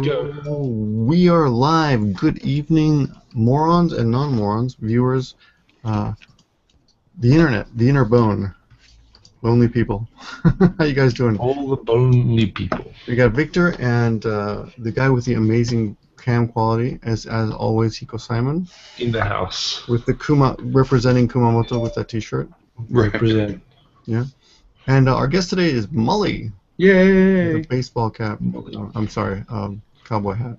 Go. We are live. Good evening, morons and non-morons, viewers, the internet, the inner bone, lonely people. How you guys doing? All the lonely people. We got Victor and the guy with the amazing cam quality, as always, Hikosaemon, In the house. with the representing Kumamoto with that T-shirt. Represent. Yeah. And our guest today is Mully. Yay! With a baseball cap. I'm sorry, cowboy hat.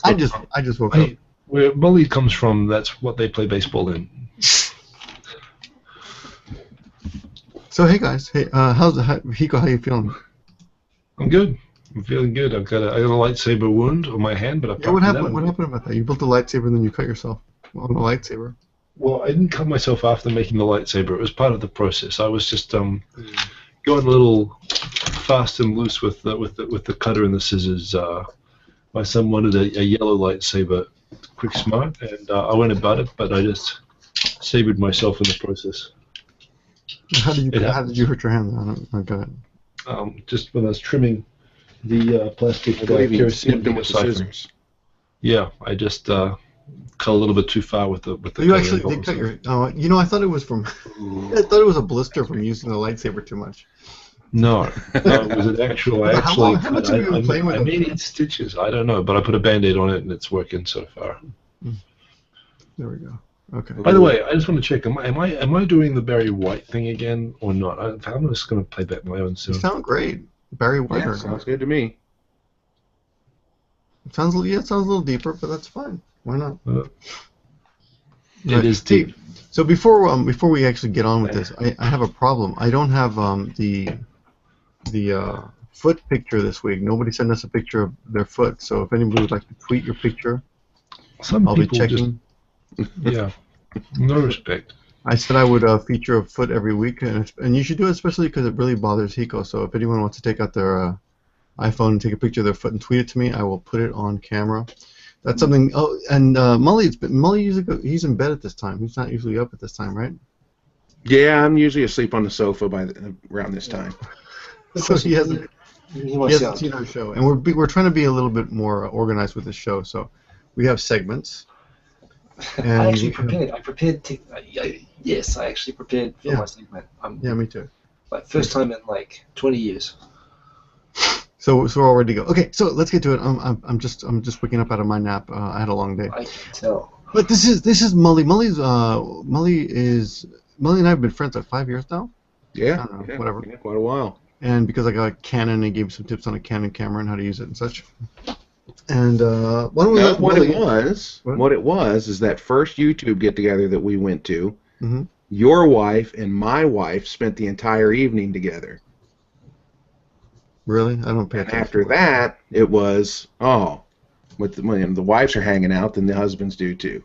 I just woke up. Where Mully comes from, that's what they play baseball in. So hey guys, hey, Hiko? How you feeling? I'm good. I'm feeling good. I got a lightsaber wound on my hand, but What happened? What happened about that? You built a lightsaber and then you cut yourself on the lightsaber. Well, I didn't cut myself after making the lightsaber. It was part of the process. I was just going a little fast and loose with the cutter and the scissors. My son wanted a yellow lightsaber, quick smart, and I went about it, but I just sabered myself in the process. How did you hurt your hand? I don't got it. Just when I was trimming the plastic snipped them with the scissors. Yeah, I just cut a little bit too far with the. You actually did cut your. Oh, you know, I thought it was from. I thought it was a blister from using the lightsaber too much. No, it was an actual. How much have you been playing with it? I made 8 stitches. I don't know, but I put a Band-Aid on it and it's working so far. There we go. Okay. By the way, I just want to check. Am I doing the Barry White thing again or not? I'm just going to play back my own soon. You sound great, Barry White. Yeah, sounds good to me. It sounds a little deeper, but that's fine. Why not? It is deep. So before we actually get on with this, I have a problem. I don't have the foot picture this week. Nobody sent us a picture of their foot. So if anybody would like to tweet your picture, I'll be checking. Yeah, no respect. I said I would feature a foot every week, and you should do it especially because it really bothers Hiko. So if anyone wants to take out their iPhone and take a picture of their foot and tweet it to me, I will put it on camera. That's something. Oh, and Mully usually he's in bed at this time. He's not usually up at this time, right? Yeah, I'm usually asleep on the sofa around this time. So he hasn't seen our show, and we're trying to be a little bit more organized with the show. So we have segments. And I actually prepared. I actually prepared for my segment. Yeah, me too. Like first time in like 20 years. So we're all ready to go. Okay, so let's get to it. I'm just waking up out of my nap. I had a long day. I can tell. But this is Mully. Mully and I have been friends like 5 years now. Yeah, whatever. Yeah, quite a while. And because I got a Canon, he gave me some tips on a Canon camera and how to use it and such. And what it was is that first YouTube get together that we went to. Mm-hmm. Your wife and my wife spent the entire evening together. Really? I don't pay attention. And after that, it was when the wives are hanging out, then the husbands do too.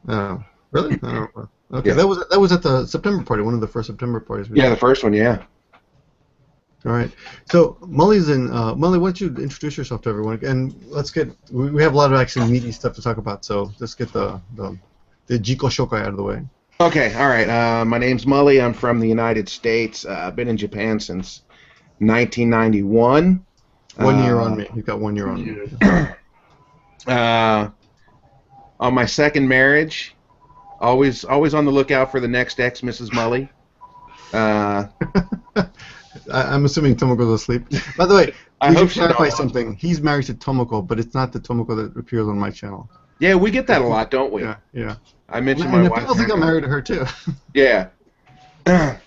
Oh, really? I don't know. Okay, Yeah. that was at the September party, one of the first September parties. Yeah, the first one, yeah. All right. So Mully's in. Mully, why don't you introduce yourself to everyone? And let's get. We have a lot of actually meaty stuff to talk about. So let's get the Jiko Shokai out of the way. Okay. All right. My name's Mully. I'm from the United States. I've been in Japan since 1991. 1 year on me. You've got 1 year on me. On my second marriage, always on the lookout for the next ex, Mrs. Mully. I'm assuming Tomoko's asleep. By the way, I hope she clarify knows. something. He's married to Tomoko, but it's not the Tomoko that appears on my channel. Yeah, we get that a lot, don't we? Yeah. I mentioned And my the wife. people think I'm married to her too. Yeah. Yeah,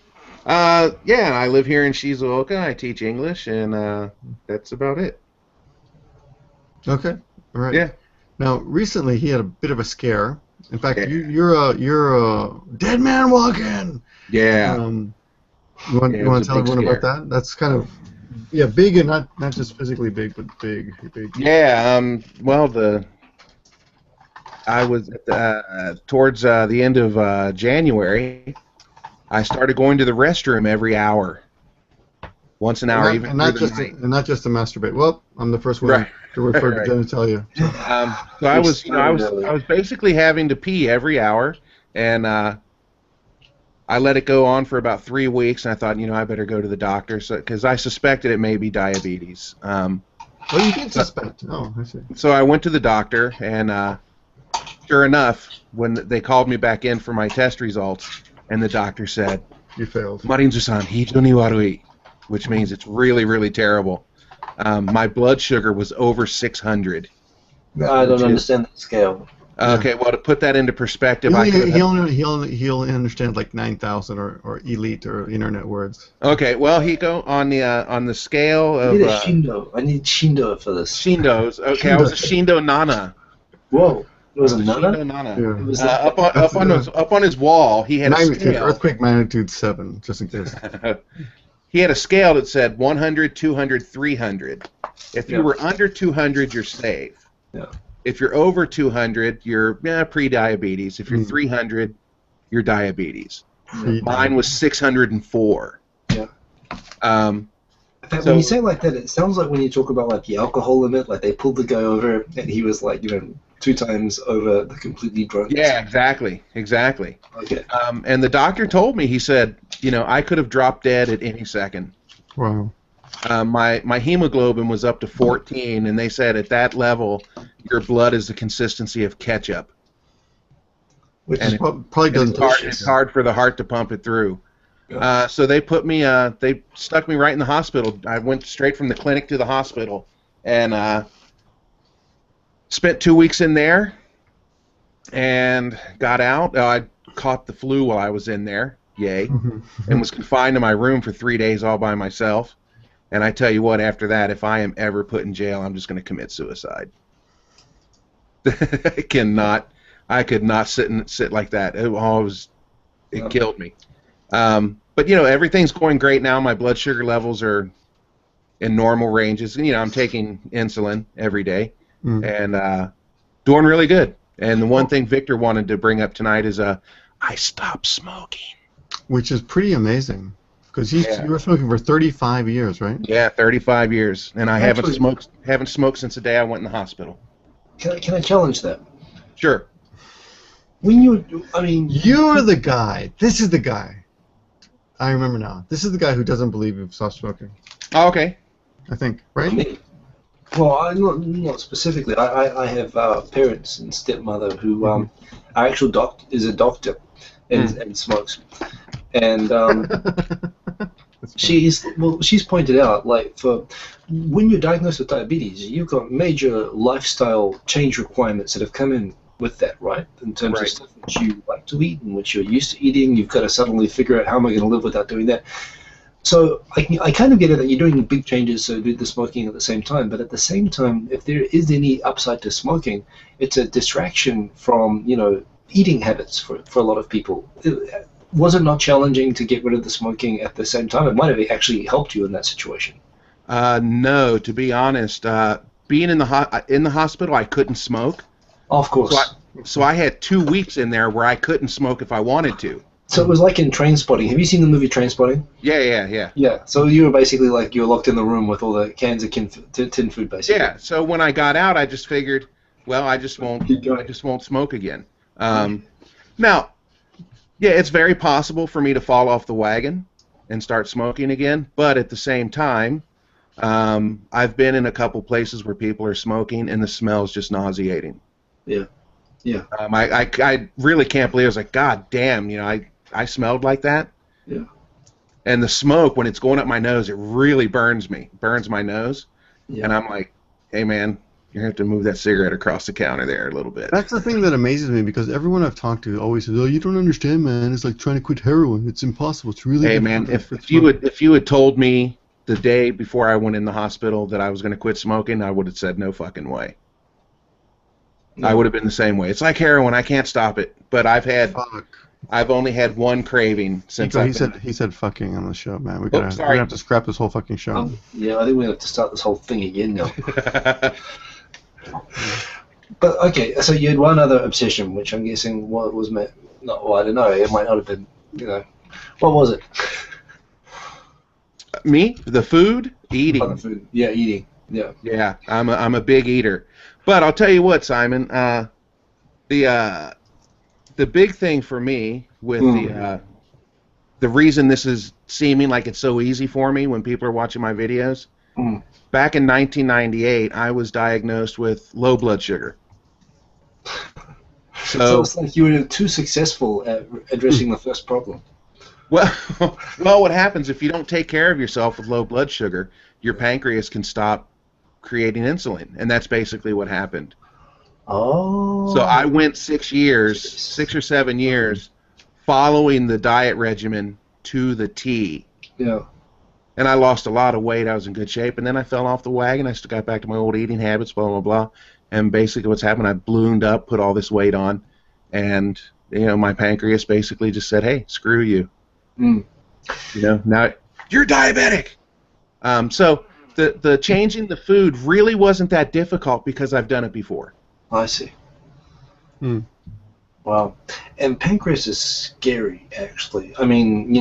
I live here in Shizuoka. I teach English, and that's about it. Okay. All right. Yeah. Now, recently he had a bit of a scare. In fact, you're a dead man walking. Yeah. You want it was to a tell big everyone about scare. that? That's kind of big and not just physically big, but big. Yeah. Well, I was towards the end of January. I started going to the restroom every hour, once an hour, and not just to masturbate. Well, I'm the first one to refer to genitalia. So I was basically having to pee every hour, and I let it go on for about 3 weeks, and I thought, I better go to the doctor, because I suspected it may be diabetes. Oh, you did suspect. Oh, I see. So I went to the doctor, and sure enough, when they called me back in for my test results, and the doctor said, You failed. Marinzu-san, hijou ni warui, which means it's really, really terrible. My blood sugar was over 600. I don't understand that scale. Okay, well, to put that into perspective, He only understands like 9,000 or elite or internet words. Okay, well, Hiko, on the scale I of need a Shindo. I need Shindo for this. Shindos. Okay, I was a Shindo Nana. Whoa. It was a Shindo Nana? Nana. Yeah. It was Up on his wall, he had a Magnitude, scale. earthquake magnitude 7, just in case. He had a scale that said 100, 200, 300. If you were under 200, you're safe. Yeah. If you're over 200, you're pre-diabetes. If you're 300, you're diabetes. Mine was 604. Yeah. When you say it like that, it sounds like when you talk about like the alcohol limit, like they pulled the guy over and he was like, 2 times over the completely drunk. Yeah, exactly. Okay. And the doctor told me, he said, I could have dropped dead at any second. Wow. My hemoglobin was up to 14, and they said at that level, your blood is the consistency of ketchup. Which and probably doesn't. It's hard for the heart to pump it through. Yeah. So they put me, they stuck me right in the hospital. I went straight from the clinic to the hospital, and spent 2 weeks in there, and got out. I caught the flu while I was in there, yay, and was confined to my room for 3 days all by myself. And I tell you what, after that, if I am ever put in jail, I'm just going to commit suicide. I could not sit like that. It killed me. But everything's going great now. My blood sugar levels are in normal ranges. I'm taking insulin every day, and doing really good. And the one thing Victor wanted to bring up tonight is I stopped smoking. Which is pretty amazing. Because you were smoking for 35 years, right? Yeah, 35 years, and I haven't smoked since the day I went in the hospital. Can I challenge that? Sure. You're the guy. This is the guy. I remember now. This is the guy who doesn't believe you've stopped smoking. Oh, okay. I think, right? Me? Well, not specifically. I have parents and stepmother who our actual is a doctor and smokes. And she's pointed out, like, for when you're diagnosed with diabetes, you've got major lifestyle change requirements that have come in with that, right? In terms of stuff that you like to eat and which you're used to eating, you've got to suddenly figure out how am I going to live without doing that. So I kind of get it that you're doing big changes, so do the smoking at the same time. But at the same time, if there is any upside to smoking, it's a distraction from eating habits for a lot of people. Was it not challenging to get rid of the smoking at the same time? It might have actually helped you in that situation. No, to be honest, being in the hospital, I couldn't smoke. Of course. So I had 2 weeks in there where I couldn't smoke if I wanted to. So it was like in Trainspotting. Have you seen the movie Trainspotting? Yeah. Yeah. So you were basically like you were locked in the room with all the cans of tin food, basically. Yeah. So when I got out, I just figured, well, I just won't smoke again. Now. Yeah, it's very possible for me to fall off the wagon and start smoking again, but at the same time, I've been in a couple places where people are smoking, and the smell is just nauseating. Yeah. I really can't believe it. I was like, God damn, I smelled like that. Yeah. And the smoke, when it's going up my nose, it really burns my nose. Yeah. And I'm like, hey, man, you have to move that cigarette across the counter there a little bit. That's the thing that amazes me, because everyone I've talked to always says, "Oh, you don't understand, man. It's like trying to quit heroin. It's impossible. It's really." Hey, man, if you had told me the day before I went in the hospital that I was going to quit smoking, I would have said no fucking way. No. I would have been the same way. It's like heroin. I can't stop it. But I've only had one craving since. He said fucking on the show, man. We're gonna have to scrap this whole fucking show. Yeah, I think we have to start this whole thing again now. But okay, so you had one other obsession, which I'm guessing I don't know. It might not have been, what was it? Me? The food? Eating. Oh, the food. Yeah, eating. Yeah. Yeah, I'm a big eater. But I'll tell you what, Simon. The big thing for me with the reason this is seeming like it's so easy for me when people are watching my videos Mm. Back in 1998, I was diagnosed with low blood sugar. So it's like you were too successful at addressing the first problem. Well, well, what happens if you don't take care of yourself with low blood sugar? Your pancreas can stop creating insulin, and that's basically what happened. Oh. So I went 6 years, 6 or 7 years, following the diet regimen to the T. Yeah. And I lost a lot of weight. I was in good shape, and then I fell off the wagon. I still got back to my old eating habits, blah blah blah. And basically, what's happened? I ballooned up, put all this weight on, and my pancreas basically just said, "Hey, screw you." Mm. Now you're diabetic. So the changing the food really wasn't that difficult because I've done it before. I see. Hmm. Wow. And pancreas is scary, actually. I mean,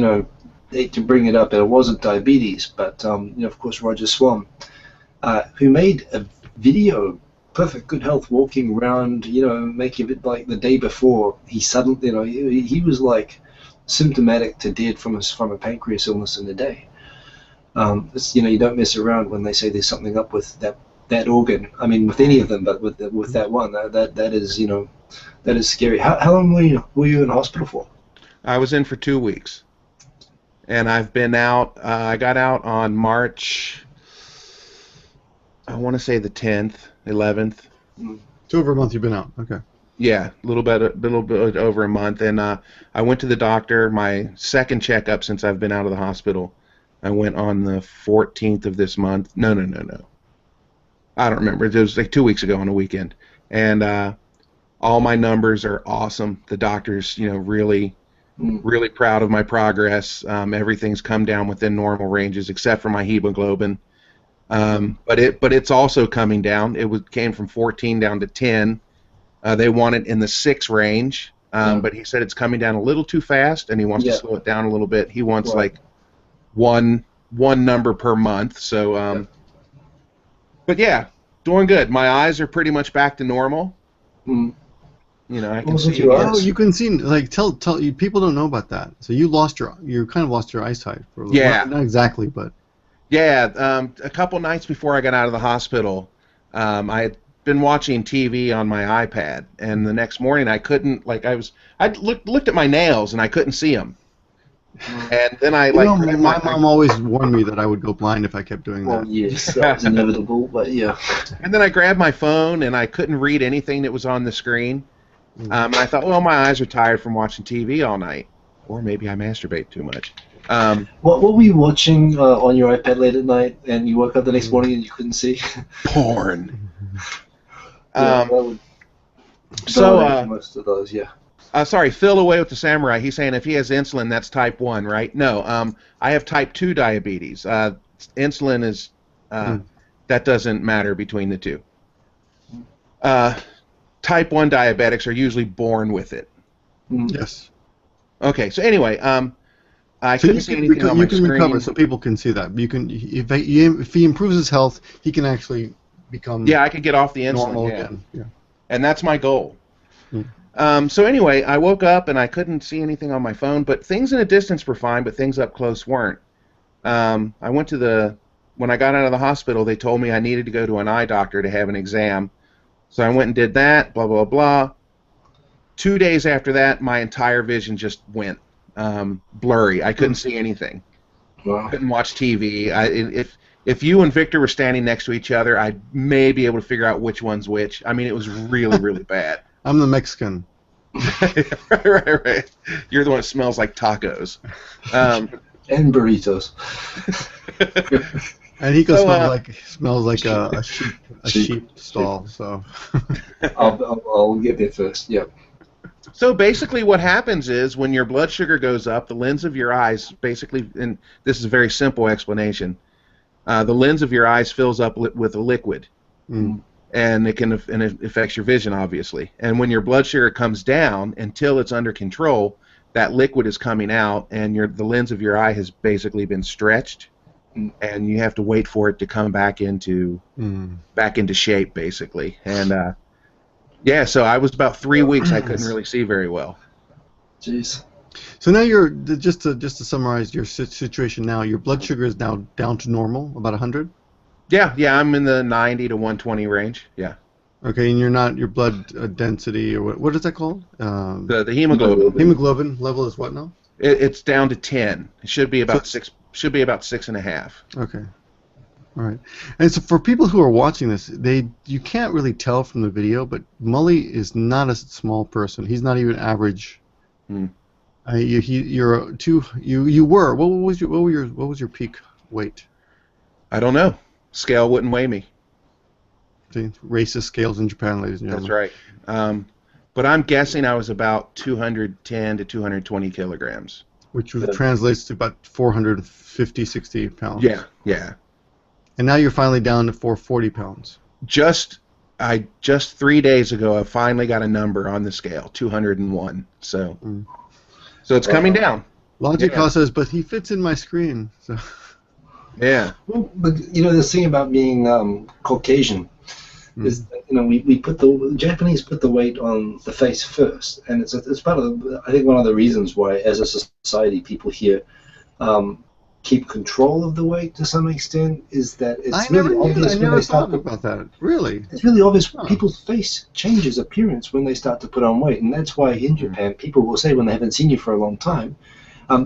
hate to bring it up, it wasn't diabetes, but of course, Roger Swan, who made a video, Perfect Good Health, walking around, making it like the day before he suddenly, he was like symptomatic to dead from a pancreas illness in a day. You don't mess around when they say there's something up with that organ. I mean, with any of them, but with that one, that is that is scary. How long were you in hospital for? I was in for 2 weeks, and I've been out. I got out on March, I want to say the 10th, 11th. It's over a month you've been out. Okay. Yeah, a little bit over a month, and I went to the doctor. My second checkup since I've been out of the hospital. I went on the 14th of this month. No. I don't remember. It was like 2 weeks ago on a weekend, and all my numbers are awesome. The doctor's, really proud of my progress. Everything's come down within normal ranges except for my hemoglobin. But it's also coming down. It came from 14 down to 10. They want it in the 6 range, but he said it's coming down a little too fast, and he wants to slow it down a little bit. He wants like one number per month. So, but yeah, doing good. My eyes are pretty much back to normal. Mm. I can see. Oh, you can see. Like, tell you, people don't know about that. So you kind of lost your eyesight for a little while. Not exactly, but. Yeah, a couple nights before I got out of the hospital, I had been watching TV on my iPad, and the next morning I couldn't. I looked at my nails and I couldn't see them. And then my mom always warned me that I would go blind if I kept doing that. Well, yes, that was inevitable, but yeah. And then I grabbed my phone and I couldn't read anything that was on the screen. And I thought, well, my eyes are tired from watching TV all night, or maybe I masturbate too much. What were you watching on your iPad late at night, and you woke up the next morning and you couldn't see? Porn. Most of those, yeah. Sorry, Phil away with the samurai. He's saying if he has insulin, that's type 1, right? No, I have type 2 diabetes. Insulin is that doesn't matter between the two. Type 1 diabetics are usually born with it. Yes. Okay, so anyway, I couldn't see anything on my screen. You can recover, so people can see that. You can, if he improves his health, he can actually become. Yeah, I could get off the insulin normal again. Yeah. And that's my goal. So anyway, I woke up and I couldn't see anything on my phone, but things in a distance were fine, but things up close weren't. I went to when I got out of the hospital, they told me I needed to go to an eye doctor to have an exam. So I went and did that, blah, blah, blah. 2 days after that, my entire vision just went blurry. I couldn't see anything. Wow. Couldn't watch TV. If you and Victor were standing next to each other, I'd may be able to figure out which one's which. I mean, it was really, really bad. I'm the Mexican. Right. You're the one that smells like tacos. And burritos. And he smells like a sheep stall. So I'll get there first. Yep. So basically, what happens is when your blood sugar goes up, the lens of your eyes basically, and this is a very simple explanation, the lens of your eyes fills up with a liquid. And it affects your vision, obviously. And when your blood sugar comes down until it's under control, that liquid is coming out, and the lens of your eye has basically been stretched, and you have to wait for it to come back into shape, basically. And yeah, so I was about 3 weeks. I couldn't really see very well. Jeez. So now you're just to summarize your situation now. Your blood sugar is now down to normal, about 100. Yeah, I'm in the 90 to 120 range. Yeah. Okay, and you're not your blood density or what is that called? The hemoglobin. Hemoglobin level is what now? It's down to 10. It should be about So 6. Should be about 6.5. Okay. All right. And so for people who are watching this, you can't really tell from the video, but Mully is not a small person. He's not even average. Hmm. You were. What was your peak weight? I don't know. Scale wouldn't weigh me. The racist scales in Japan, ladies and gentlemen. That's right. But I'm guessing I was about 210 to 220 kilograms. Which translates to about 450, 60 pounds. Yeah. And now you're finally down to 440 pounds. Just 3 days ago, I finally got a number on the scale, 201. So it's coming down. Logic says, but he fits in my screen. So. Yeah. Well, but the thing about being Caucasian is that, we put the Japanese put the weight on the face first, and it's part of I think one of the reasons why, as a society, people here keep control of the weight to some extent is that it's really obvious when they start about that. Really, it's really obvious. People's face changes appearance when they start to put on weight, and that's why in Japan people will say when they haven't seen you for a long time.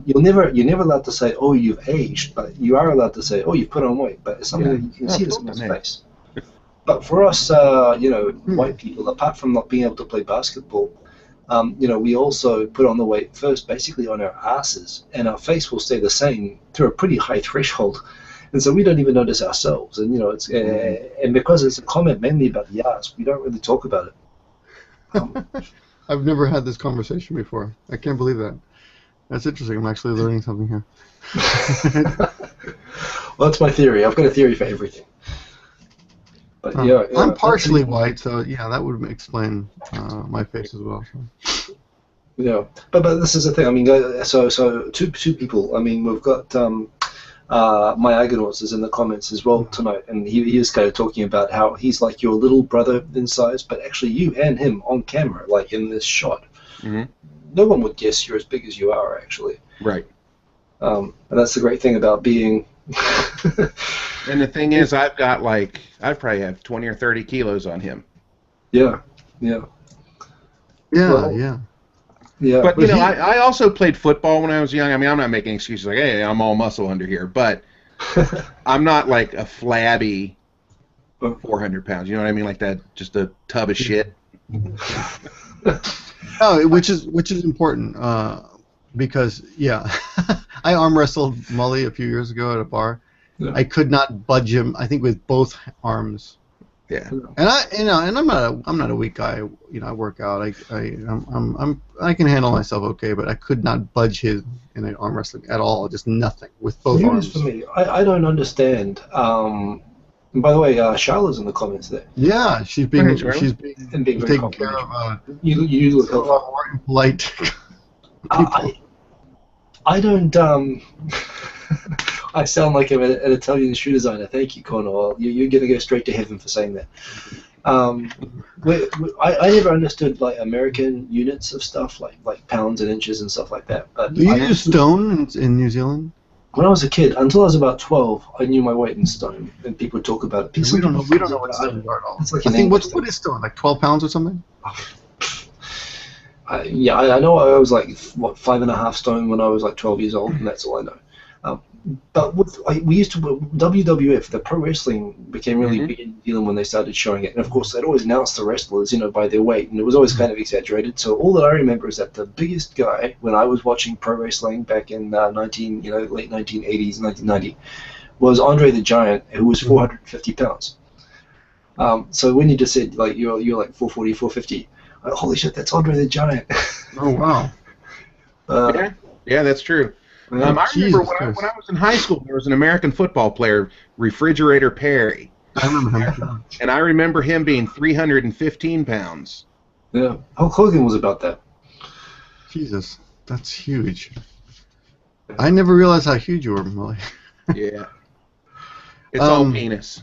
You're never allowed to say, oh, you've aged, but you are allowed to say, oh, you've put on weight. But it's something that you can see this in his face. But for us, white people, apart from not being able to play basketball, we also put on the weight first, basically on our asses, and our face will stay the same through a pretty high threshold, and so we don't even notice ourselves. And it's and because it's a comment mainly about the ass, we don't really talk about it. I've never had this conversation before. I can't believe that. That's interesting. I'm actually learning something here. Well, that's my theory. I've got a theory for everything. But I'm partially white, so yeah, that would explain my face as well. So. Yeah, but this is the thing. I mean, so two people. I mean, we've got my Argonauts is in the comments as well tonight, and he was kind of talking about how he's like your little brother in size, but actually you and him on camera, like in this shot. Mm-hmm. No one would guess you're as big as you are, actually. Right. And that's the great thing about being. And the thing is, I probably have 20 or 30 kilos on him. Yeah. Well, yeah. But I also played football when I was young. I mean, I'm not making excuses like, hey, I'm all muscle under here, but I'm not like a flabby 400 pounds. You know what I mean? Like that, just a tub of shit. Oh, which is important because I arm wrestled Mully a few years ago at a bar. Yeah. I could not budge him. I think with both arms. Yeah. And I'm not a weak guy. I work out. I can handle myself okay, but I could not budge him in an arm wrestling at all. Just nothing with both arms. For me, I don't understand. And by the way, Charlotte's in the comments there. Yeah, she's being taken care of. You look a lot more impolite. I don't. I sound like I'm an Italian shoe designer. Thank you, Cornwall. You're going to go straight to heaven for saying that. I never understood like American units of stuff, like pounds and inches and stuff like that. But do you use stone in New Zealand? When I was a kid, until I was about 12, I knew my weight in stone, and people talk about it. We don't know what stones are at all. Like I think what is stone? Like 12 pounds or something? I know I was like 5.5 stone when I was like 12 years old, and that's all I know. But we used to WWF, the pro wrestling became really big in New Zealand when they started showing it, and of course they'd always announce the wrestlers, by their weight, and it was always kind of exaggerated. So all that I remember is that the biggest guy when I was watching pro wrestling back in late 1980s, 1990, was Andre the Giant, who was 450 pounds. So when you just said you're like 440, 450, holy shit, that's Andre the Giant. Oh wow. Yeah, that's true. I remember when I was in high school, there was an American football player, Refrigerator Perry. I remember him. And I remember him being 315 pounds. Yeah, Hulk Hogan was about that. Jesus, that's huge. I never realized how huge you were, Mully. Yeah. It's all penis.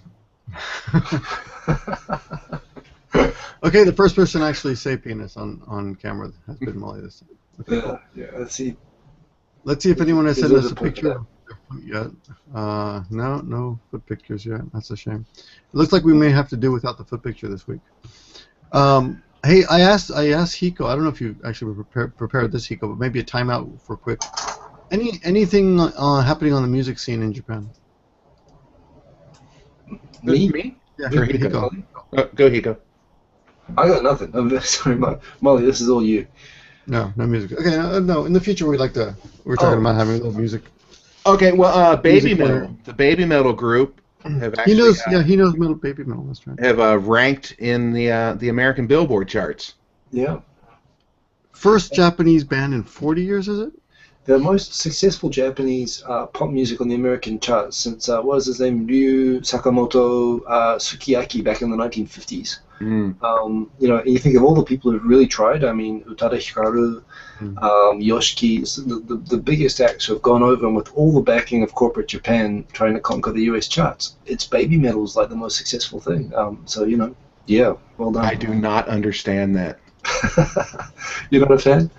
Okay, the first person to actually say penis on camera has been Mully this time. Okay, yeah, let's see. Let's see if anyone has sent us a picture of their yet. No foot pictures yet. That's a shame. It looks like we may have to do without the foot picture this week. Hey, I asked Hiko. I don't know if you actually prepared this, Hiko, but maybe a timeout for quick. Anything happening on the music scene in Japan? Me? Yeah, Sure, Hiko. Go, Hiko. I got nothing. I'm sorry, Molly. This is all you. No music. Okay, no. In the future, we're talking about having a little music. Okay, well, Baby Music Metal, winner. the Baby Metal group have actually He knows. He knows metal, baby metal. That's right. have ranked in the American Billboard charts. Yeah. First Japanese band in 40 years, is it? The most successful Japanese pop music on the American charts since, what was his name, Ryu Sakamoto Sukiyaki back in the 1950s. Mm. You think of all the people who've really tried. I mean, Utada Hikaru, Yoshiki, the biggest acts who have gone over, and with all the backing of corporate Japan trying to conquer the US charts, it's Baby Metal's like the most successful thing. Yeah, well done. I do not understand that. You're not a fan?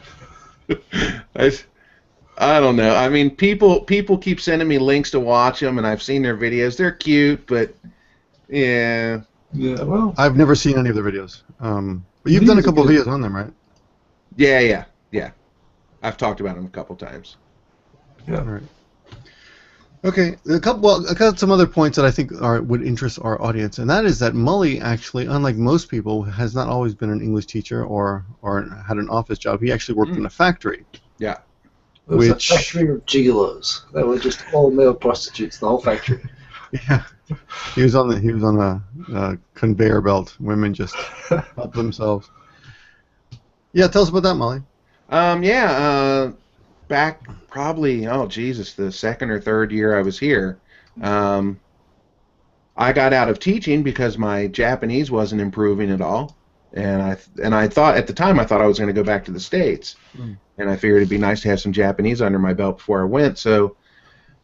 I don't know. I mean, people keep sending me links to watch them, and I've seen their videos. They're cute, but yeah. Yeah, well. I've never seen any of their videos. But you've done a couple of videos on them, right? Yeah. I've talked about them a couple times. Yeah. All right. Okay. I got some other points that I think would interest our audience, and that is that Mully actually, unlike most people, has not always been an English teacher or had an office job. He actually worked in a factory. Yeah. It was a factory of gigolos. They were just all male prostitutes, the whole factory. Yeah. He was on a conveyor belt. Women just help themselves. Yeah, tell us about that, Mully. Back probably, the second or third year I was here, I got out of teaching because my Japanese wasn't improving at all, and I thought at the time I was going to go back to the States, and I figured it'd be nice to have some Japanese under my belt before I went. So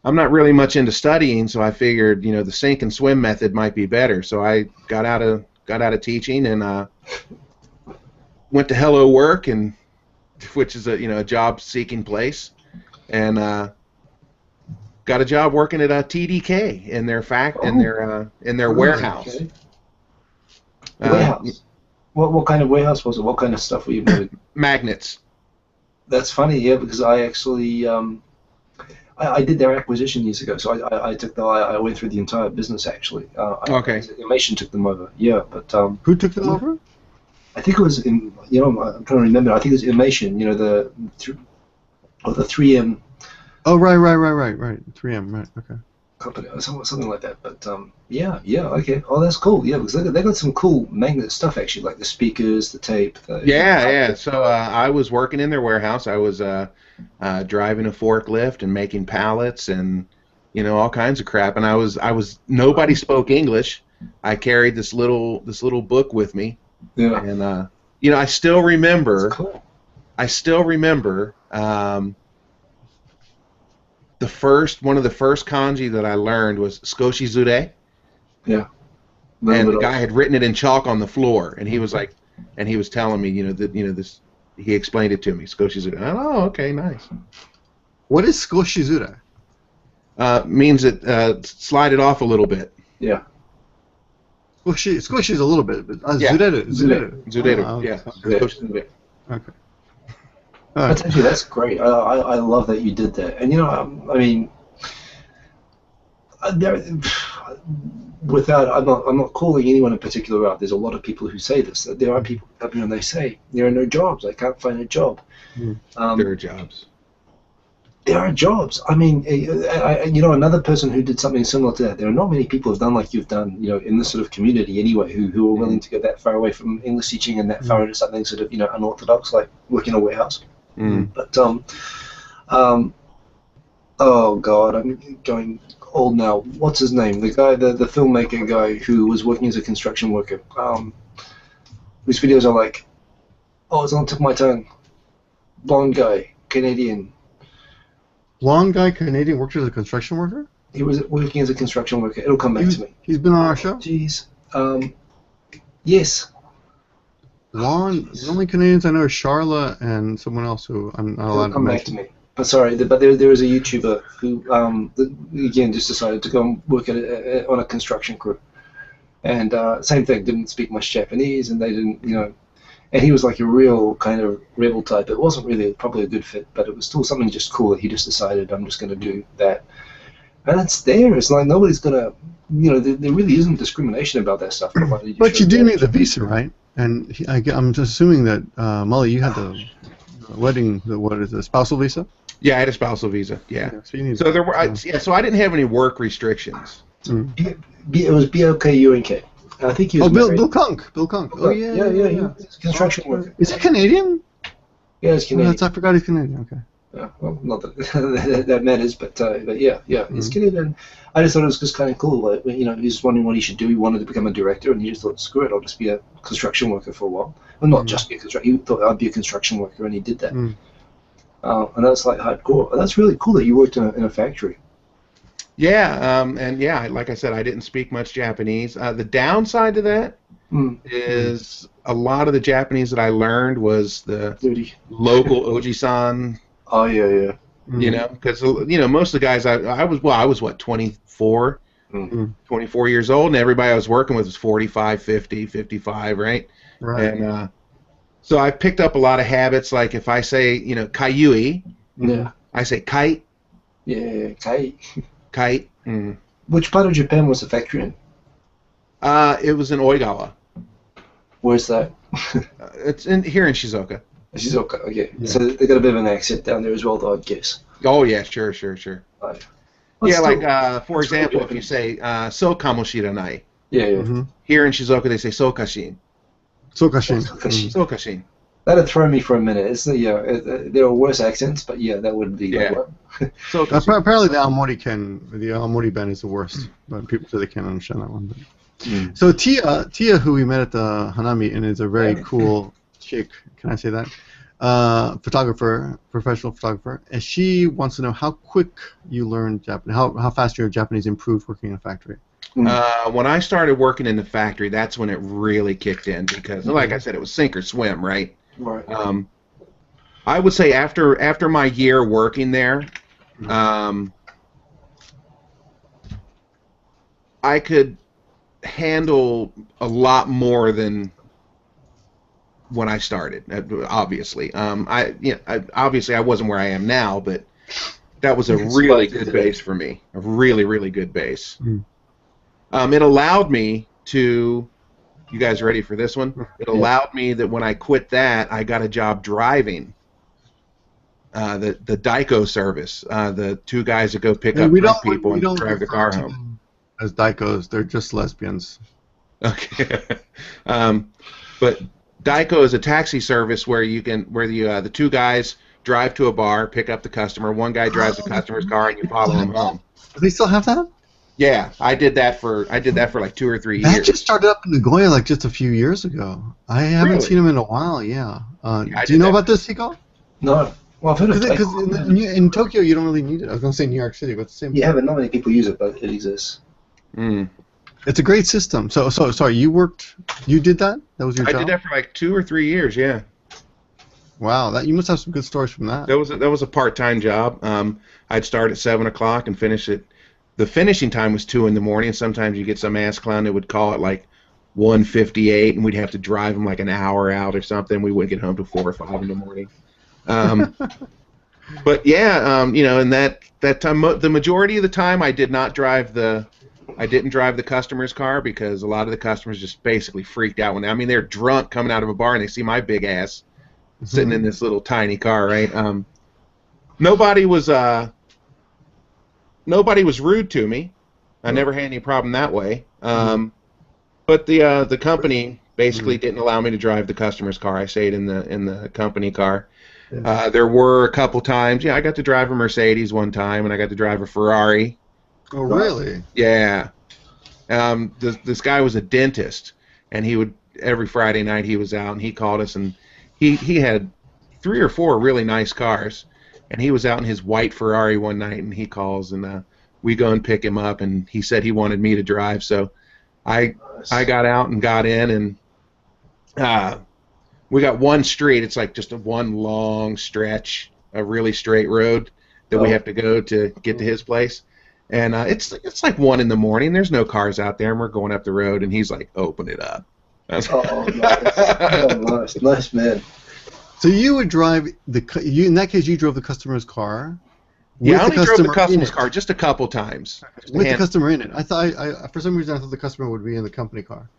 I'm not really much into studying, so I figured the sink and swim method might be better. So I got out of teaching and went to Hello Work, and which is a job seeking place, and got a job working at TDK in their warehouse. Okay. Warehouse. What kind of warehouse was it? What kind of stuff were you moving? Magnets. That's funny, yeah, because I actually I did their acquisition years ago, so I went through the entire business actually. Okay. Imation took them over, yeah, but who took them over? I think it was I'm trying to remember. I think it was Imation, the 3M. Oh, right. 3M, right, okay. Company or something like that, but yeah, okay. Oh, that's cool. Yeah, because they got some cool magnet stuff actually, like the speakers, the tape. Yeah. So I was working in their warehouse. I was driving a forklift and making pallets and all kinds of crap. And I was nobody spoke English. I carried this little book with me. Yeah. And I still remember. That's cool. I still remember. One of the first kanji that I learned was skoshizure. Yeah. And the guy had written it in chalk on the floor, and he was like, he was telling me, this. He explained it to me, skoshizure. Oh, okay, nice. What is skoshizure? Means it slide it off a little bit. Yeah. Squish is a little bit, but Zureru. Yeah. Skoshizure. Okay. That's great. I love that you did that. And I mean, I'm not calling anyone in particular out. There's a lot of people who say this. There are people who come here and they say there are no jobs. I can't find a job. There are jobs. There are jobs. I mean, another person who did something similar to that. There are not many people who've done like you've done, in this sort of community anyway, who are willing to go that far away from English teaching and that far into something sort of, unorthodox, like working in a warehouse. But oh god, I'm going old now. What's his name? The guy, the filmmaker guy who was working as a construction worker. Whose videos are like, it's on the tip of my tongue. Blonde guy, Canadian. Blonde guy, Canadian, worked as a construction worker? He was working as a construction worker. It'll come back to me. He's been on our show? Jeez. Yes. The only Canadians I know are Charla and someone else who I'm not allowed to mention. It'll come back to me. Sorry, but there was a YouTuber who, again, just decided to go and work on a construction crew. And same thing, didn't speak much Japanese, and they didn't, and he was like a real kind of rebel type. It wasn't really probably a good fit, but it was still something just cool that he just decided, I'm just going to do that. And it's there. It's like nobody's going to, there really isn't discrimination about that stuff. But you do need the visa, right? And I'm assuming that, Mully, you had the wedding, what is it, spousal visa? Yeah, I had a spousal visa. Yeah. So there were, so I didn't have any work restrictions. It was BLK. I think he was married. Bill Kunk. Oh yeah. Yeah. Construction worker. Is he Canadian? Yeah, he's Canadian. I forgot he's Canadian. Okay. Yeah, well, not that that matters, but yeah, he's Canadian. I just thought it was just kind of cool. Like, he was wondering what he should do. He wanted to become a director, and he just thought, screw it, I'll just be a construction worker for a while. Well, not just be a construction. He thought I'd be a construction worker, and he did that. And that's like hardcore. That's really cool that you worked in a factory. Yeah, and yeah, like I said, I didn't speak much Japanese. The downside to that is a lot of the Japanese that I learned was the local Oji-san. Oh yeah. Because most of the guys I was what 24, 24 years old, and everybody I was working with was 45, 50, 55, right? Right. And so I picked up a lot of habits. Like if I say kaiui, I say kite. Yeah, kite. Kite. Which part of Japan was the factory in? It was in Oigawa. Where's that? It's here in Shizuoka. Shizuoka, okay. Yeah. So they got a bit of an accent down there as well, though, I'd guess. Oh yeah, sure. Right. Yeah, like for example, if you say so kamoshiranai. Yeah. Here in Shizuoka, they say so kashin. So kashin. So kashin. That'd throw me for a minute. It's there are worse accents, but yeah, that would be. Yeah. So apparently the Aomori band is the worst, but people say they can't understand that one. But. So Tia, who we met at the Hanami, and is a very cool chick. Can I say that? Professional photographer, and she wants to know how quick you learned Japanese, how fast your Japanese improved working in a factory. When I started working in the factory, that's when it really kicked in because, like I said, it was sink or swim, right? Right. I would say after my year working there, I could handle a lot more than when I started. Obviously, obviously I wasn't where I am now, but that was a really good base for me. A really, really good base. It allowed me to. You guys ready for this one? It allowed me that when I quit that, I got a job driving the Daiko service. The two guys that go pick up people and drive the car home. As Daikos, they're just lesbians. Okay. But Daiko is a taxi service where the two guys drive to a bar, pick up the customer. One guy drives the customer's car, and you follow him home. Do they still have that? Yeah, I did that for like 2 or 3 years. That just started up in Nagoya like just a few years ago. I haven't seen them in a while. Yeah. Do you know about this, Hiko? No. Well, I've heard of it. Because in Tokyo you don't really need it. I was going to say New York City, but it's the same. Yeah, but not many people use it, but it exists. It's a great system. So sorry, you did that? That was your job? I did that for like 2 or 3 years. Yeah. Wow, you must have some good stories from that. That was a part-time job. I'd start at 7 o'clock and finish at. The finishing time was 2 in the morning. Sometimes you get some ass clown that would call it like 1:58, and we'd have to drive him like an hour out or something. We wouldn't get home till 4 or 5 in the morning. But yeah, in that time, the majority of the time, I didn't drive the customer's car because a lot of the customers just basically freaked out when they're drunk coming out of a bar and they see my big ass sitting in this little tiny car, right? Nobody was rude to me. I never had any problem that way. But the company basically didn't allow me to drive the customer's car. I stayed in the company car. There were a couple times. Yeah, I got to drive a Mercedes one time, and I got to drive a Ferrari. Oh, really? Yeah. This guy was a dentist, and he would every Friday night he was out, and he called us, and he had 3 or 4 really nice cars. And he was out in his white Ferrari one night, and he calls, and we go and pick him up, and he said he wanted me to drive. So I got out and got in, and we got one street. It's like just one long stretch a really straight road that we have to go to get to his place. And it's like 1 a.m. There's no cars out there, and we're going up the road, and he's like, "Open it up." Nice. Oh, nice man. So you would drive in that case, you drove the customer's car. Yeah, I only drove the customer's car just a couple times. With the customer in it. I for some reason I thought the customer would be in the company car.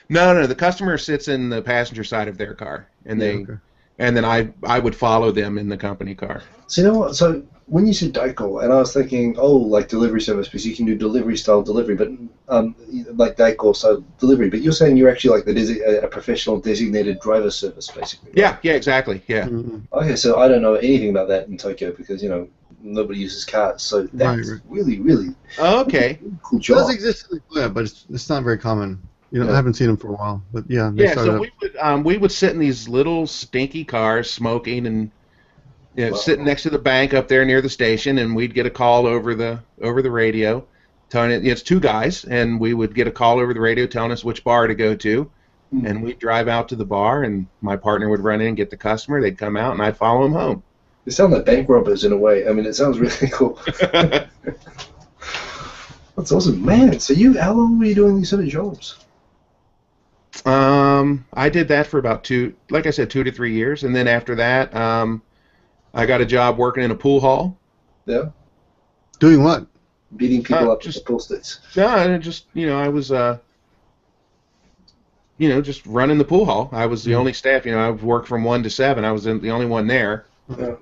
No, the customer sits in the passenger side of their car, and then I would follow them in the company car. So you know what? So when you said Daiko, and I was thinking, like delivery service, because you can do delivery-style delivery, but like Daiko style delivery. But you're saying you're actually like a professional designated driver service, basically. Right? Yeah, exactly. Yeah. Mm-hmm. Okay, so I don't know anything about that in Tokyo because nobody uses cars, so that's really, really okay. cool job. It does exist in the but it's not very common. I haven't seen them for a while, but yeah. So we would sit in these little stinky cars, smoking and sitting next to the bank up there near the station, and we'd get a call over the radio, telling it's 2 guys, and we would get a call over the radio telling us which bar to go to, and we'd drive out to the bar, and my partner would run in and get the customer. They'd come out, and I'd follow them home. They sound like bank robbers in a way. I mean, it sounds really cool. That's awesome, man. So how long were you doing these sort of jobs? I did that for about 2 to 3 years, and then after that, I got a job working in a pool hall. Yeah. Doing what? Beating people up with the pool sticks. No, just I was just running the pool hall. I was the only staff. I worked from 1 to 7. I was the only one there. Yeah.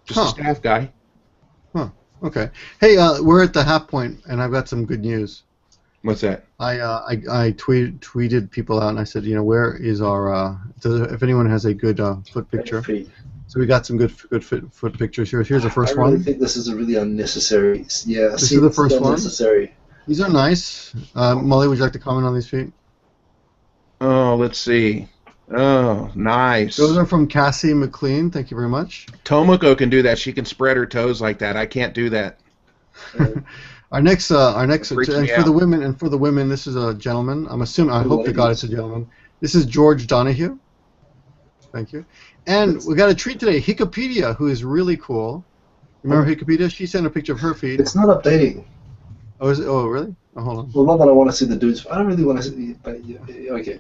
Just a staff guy. Huh. Okay. Hey, we're at the half point, and I've got some good news. What's that? I tweeted people out, and I said, where is our if anyone has a good foot picture. So we got some good foot pictures here. Here's the first one. I really think this is a really unnecessary. Yeah. This is the first one. Unnecessary. These are nice. Mully, would you like to comment on these feet? Oh, let's see. Oh, nice. Those are from Cassie McLean. Thank you very much. Tomoko can do that. She can spread her toes like that. I can't do that. Our next, and for the women, this is a gentleman. I hope to God it's a gentleman. This is George Donahue. Thank you. And we got a treat today, Hikopedia, who is really cool. Remember Hikopedia? She sent a picture of her feet. It's not updating. Oh, is it? Oh, really? Oh, hold on. Well, not that I want to see the dudes. I don't really want to see. But okay.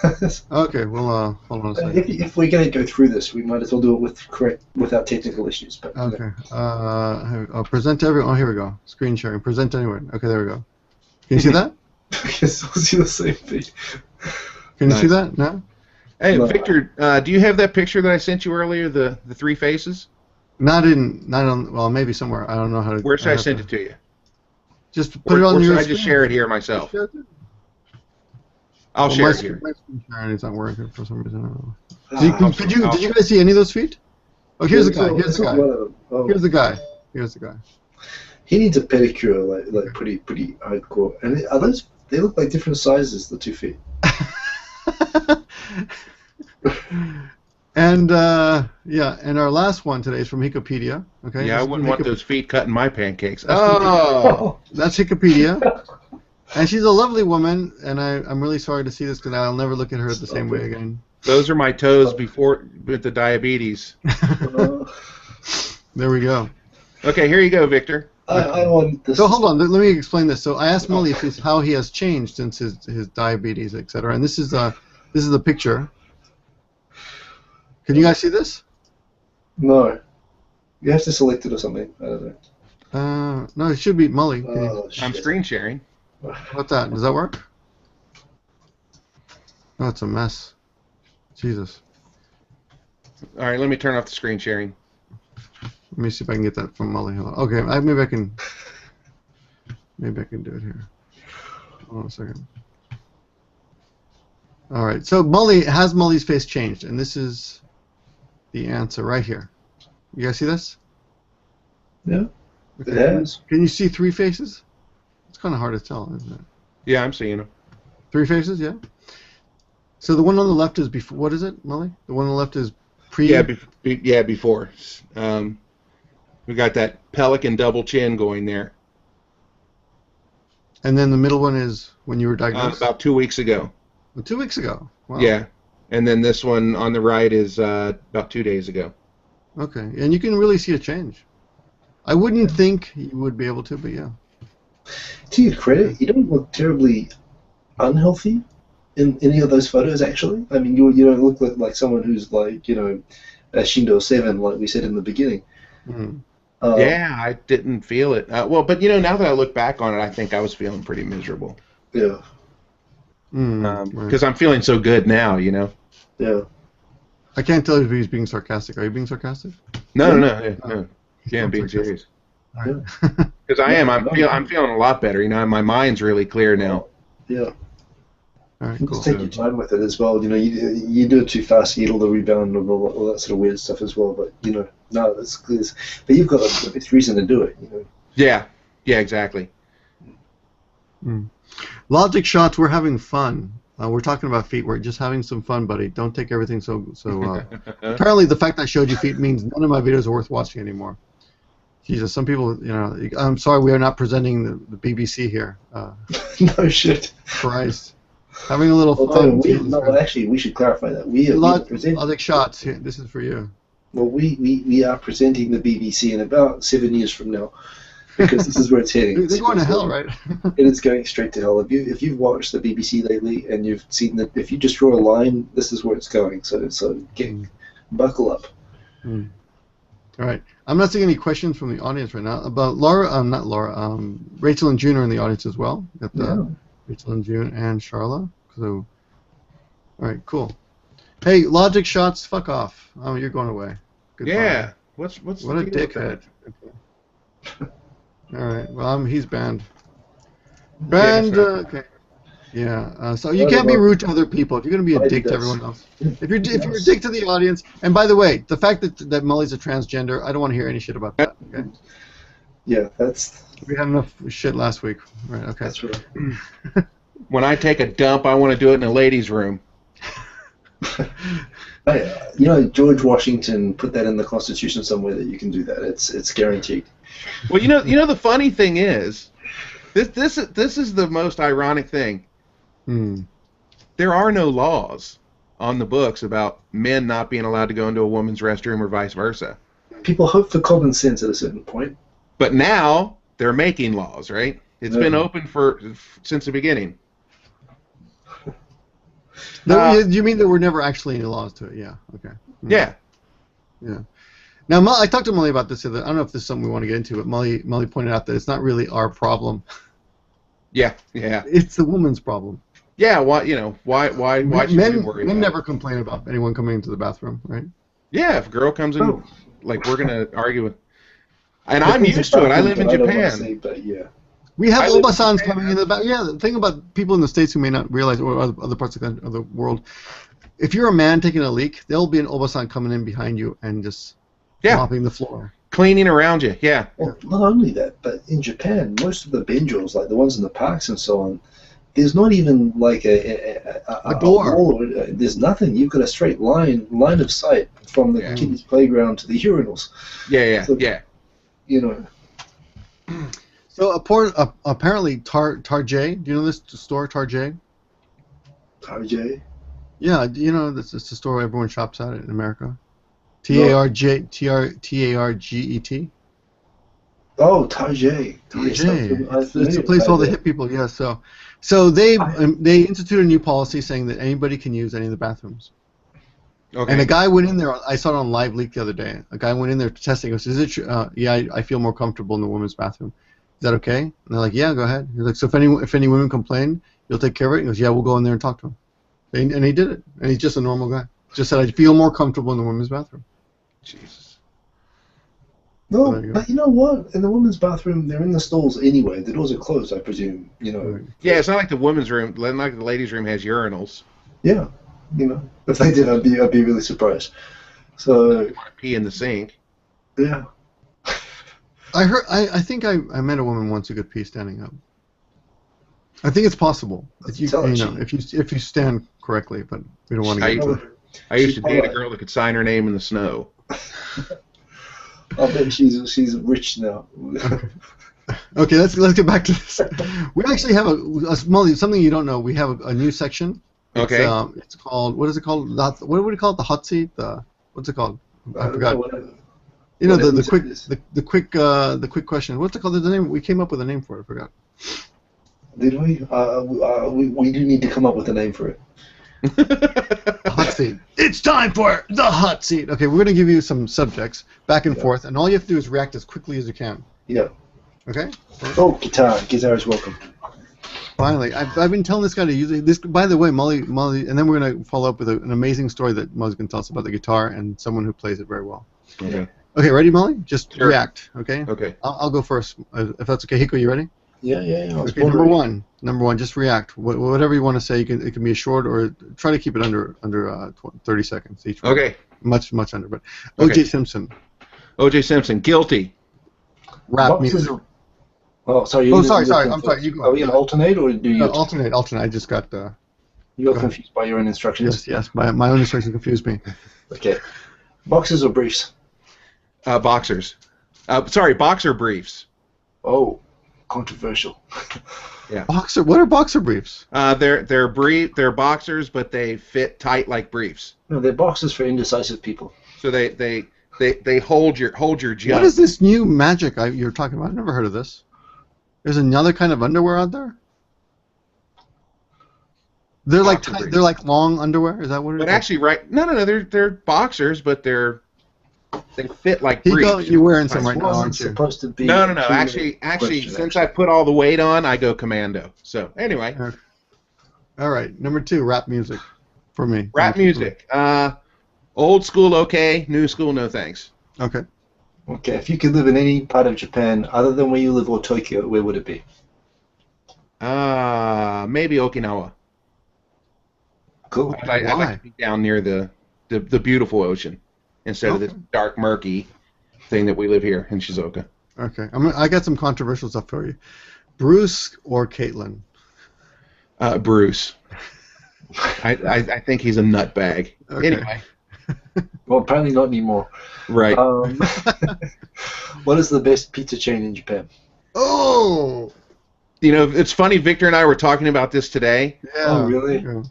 Okay. Okay. Well, hold on a second. If we're going to go through this, we might as well do it without technical issues. But okay. Present to everyone. Oh, here we go. Screen sharing. Present anywhere. Okay, there we go. Can you see that? Yes, I'll see the same thing. Can you see that? No. Hey, no. Victor, do you have that picture that I sent you earlier? The 3 faces? Not on. Well, maybe somewhere. I don't know how to. Where should I send it to you? Just put it on your. Or should I just share it here myself? I'll share it here. My screen sharing is not working for some reason. I don't know. Did you guys see any of those feet? Oh, here's the guy. Here's the guy. Here's the guy. Here's the guy. He needs a pedicure, like pretty hardcore. And are those? They look like different sizes. The 2 feet. And and our last one today is from Hikopedia. Okay. Yeah, I wouldn't want those feet cutting my pancakes. That's Hikopedia. And she's a lovely woman, and I'm really sorry to see this because I'll never look at her the same way again. Those are my toes before with the diabetes. There we go. Okay, here you go, Victor. I want this. So hold on, let me explain this. So I asked Mully how he has changed since his diabetes, etc. And this is the picture. Can you guys see this? No. You have to select it or something. I don't know. No, it should be Mully. I'm screen sharing. What's that? Does that work? Oh, it's a mess. Jesus. All right, let me turn off the screen sharing. Let me see if I can get that from Mully. Okay, maybe I can do it here. Hold on a second. All right, so Mully's face changed, and this is the answer right here. You guys see this? Yeah. Okay. It has. Can you see 3 faces? It's kind of hard to tell, isn't it? Yeah, I'm seeing them. 3 faces, yeah. So the one on the left is before. What is it, Mully? The one on the left is pre. Yeah, before. We got that pelican double chin going there. And then the middle one is when you were diagnosed. About 2 weeks ago. 2 weeks ago. Wow. Yeah, And then this one on the right is about 2 days ago. Okay, and you can really see a change. I wouldn't think you would be able to, but yeah. To your credit, you don't look terribly unhealthy in any of those photos, actually. I mean, you don't look like someone who's like, you know, a Shindo 7, like we said in the beginning. Mm. Yeah, I didn't feel it. Well, but, you know, now that I look back on it, I think I was feeling pretty miserable. Yeah. Because I'm feeling so good now, you know? Yeah. I can't tell if he's being sarcastic. Are you being sarcastic? No. Yeah, I'm being serious. All right. Because I am. I'm feeling a lot better. You know, my mind's really clear now. Yeah. All right, cool. Just take your time with it as well. You know, you do it too fast, you get all the rebound and all that sort of weird stuff as well. But you know, no, that's clear. But you've got a bit of reason to do it. You know. Yeah, exactly. Logic shots. We're having fun. We're talking about feet. We're just having some fun, buddy. Don't take everything so. Apparently, the fact I showed you feet means none of my videos are worth watching anymore. Jesus, some people, you know. I'm sorry, we are not presenting the BBC here. No shit. Christ. Having a little fun. Actually, we should clarify that. We are presenting Logic shots. Here, this is for you. Well, we are presenting the BBC in about 7 years from now, because this is where it's heading. They're going to hell, right? It is going straight to hell. If you've watched the BBC lately and you've seen that, if you just draw a line, this is where it's going. So buckle up. All right. I'm not seeing any questions from the audience right now about not Laura. Rachel and June are in the audience as well. Got Rachel and June and Charla. So, all right, cool. Hey, logic shots, fuck off. Oh, you're going away. Goodbye. Yeah. What a dickhead. Okay. All right. Well, he's banned. Banned. Okay. Yeah. So you can't be rude to other people. If you're going to be a dick to everyone else, if you're a dick to the audience, and by the way, the fact that Mully's a transgender, I don't want to hear any shit about that. Okay. Yeah, we had enough shit last week. Right. Okay. That's right. When I take a dump, I want to do it in a ladies' room. You know, George Washington put that in the Constitution somewhere that you can do that. It's guaranteed. Well, you know the funny thing is, this is the most ironic thing. There are no laws on the books about men not being allowed to go into a woman's restroom or vice versa. People hope for common sense at a certain point. But now they're making laws, right? It's been open since the beginning. You mean there were never actually any laws to it? Yeah. Okay. Yeah. Yeah. Now, I talked to Mully about this. I don't know if this is something we want to get into, but Mully pointed out that it's not really our problem. Yeah. It's the woman's problem. Yeah. Why? You know, why should we worry about it? Men never complain about anyone coming into the bathroom, right? Yeah. If a girl comes in, like we're gonna argue with. And I'm used to it. I live in Japan. We have Obasans coming in the back. Yeah, the thing about people in the States who may not realize, or other parts of the world, if you're a man taking a leak, there'll be an Obasan coming in behind you and just mopping the floor. Cleaning around you, yeah. Well, not only that, but in Japan, most of the benjos, like the ones in the parks and so on, there's not even like a door. Wall. There's nothing. You've got a straight line of sight from the kids' playground to the urinals. Yeah. You know. So apparently Tarjay, do you know this store, Tarjay? Tarjay? Yeah, you know it's the store everyone shops at in America. Target. Oh, Tarjay. It's a place all the hip people. Yeah, so they instituted a new policy saying that anybody can use any of the bathrooms. Okay. And a guy went in there. I saw it on Live Leak the other day. A guy went in there testing. He goes, "Is it? Yeah, I feel more comfortable in the women's bathroom. Is that okay?" And they're like, "Yeah, go ahead." He's like, "So if any women complain, you'll take care of it?" He goes, "Yeah, we'll go in there and talk to them." And he did it. And he's just a normal guy. Just said, "I feel more comfortable in the women's bathroom." Jesus. No, but you know what? In the women's bathroom, they're in the stalls anyway. The doors are closed, I presume. You know. Yeah, it's not like the women's room. Like the ladies' room has urinals. Yeah, you know. If they did, I'd be really surprised. So. Pee in the sink. Yeah. I think I met a woman once who could pee standing up. I think it's possible if you stand correctly, but we don't want to get into it. I used to date a girl that could sign her name in the snow. I bet she's rich now. Okay, let's get back to this. We actually have Mully, something you don't know. We have a new section Okay. It's called, what is it called? What would you call it? The hot seat? What's it called? I forgot. You know, the quick question. What's it called? There's a name. We came up with a name for it. I forgot. Did we? We do need to come up with a name for it. Hot seat. It's time for the hot seat. Okay, we're going to give you some subjects back and forth, and all you have to do is react as quickly as you can. Yeah. Okay? Oh, guitar. Guitar is welcome. Finally. I've been telling this guy to use it. This, by the way, Mully, and then we're going to follow up with an amazing story that Mully's going to tell us about the guitar and someone who plays it very well. Okay. Okay, ready, Mully? Just Sure. react, okay? Okay. I'll go first, if that's okay. Hiko, you ready? Yeah. Okay, number one, just react. Whatever you want to say, it can be a short or try to keep it under 30 seconds each one. Okay. Much under. But Okay. O.J. Simpson, O.J. Simpson, guilty. rap music. Oh, sorry. I'm sorry. You go. Are we going to alternate or do you? Alternate. I just got. You got confused by your own instructions. Yes. My own instructions confused me. Okay. Boxers or briefs? Boxers. Sorry, boxer briefs. Oh, controversial. Boxer. What are boxer briefs? They're boxers, but they fit tight like briefs. No, they're boxers for indecisive people. So they hold your jump. What is this new magic you're talking about? I've never heard of this. There's another kind of underwear out there. They're like they're like long underwear. Is that what it is? But actually, right? No. They're boxers, but they fit like briefs. Hiko, you're wearing some right now, Wasn't aren't you? supposed to be. No. Actually, since I put all the weight on, I go commando. So anyway. All right, number 2, rap music, for me. Rap music. Old school, okay. New school, no thanks. Okay. Okay, if you could live in any part of Japan other than where you live or Tokyo, where would it be? Maybe Okinawa. Cool. I'd like to be down near the beautiful ocean instead of this dark, murky thing that we live here in Shizuoka. Okay. I got some controversial stuff for you. Bruce or Caitlin? Bruce. I think he's a nutbag. Okay. Anyway. Well, apparently not anymore. Right. What is the best pizza chain in Japan? Oh! You know, it's funny, Victor and I were talking about this today. Yeah. Oh, really? Yeah.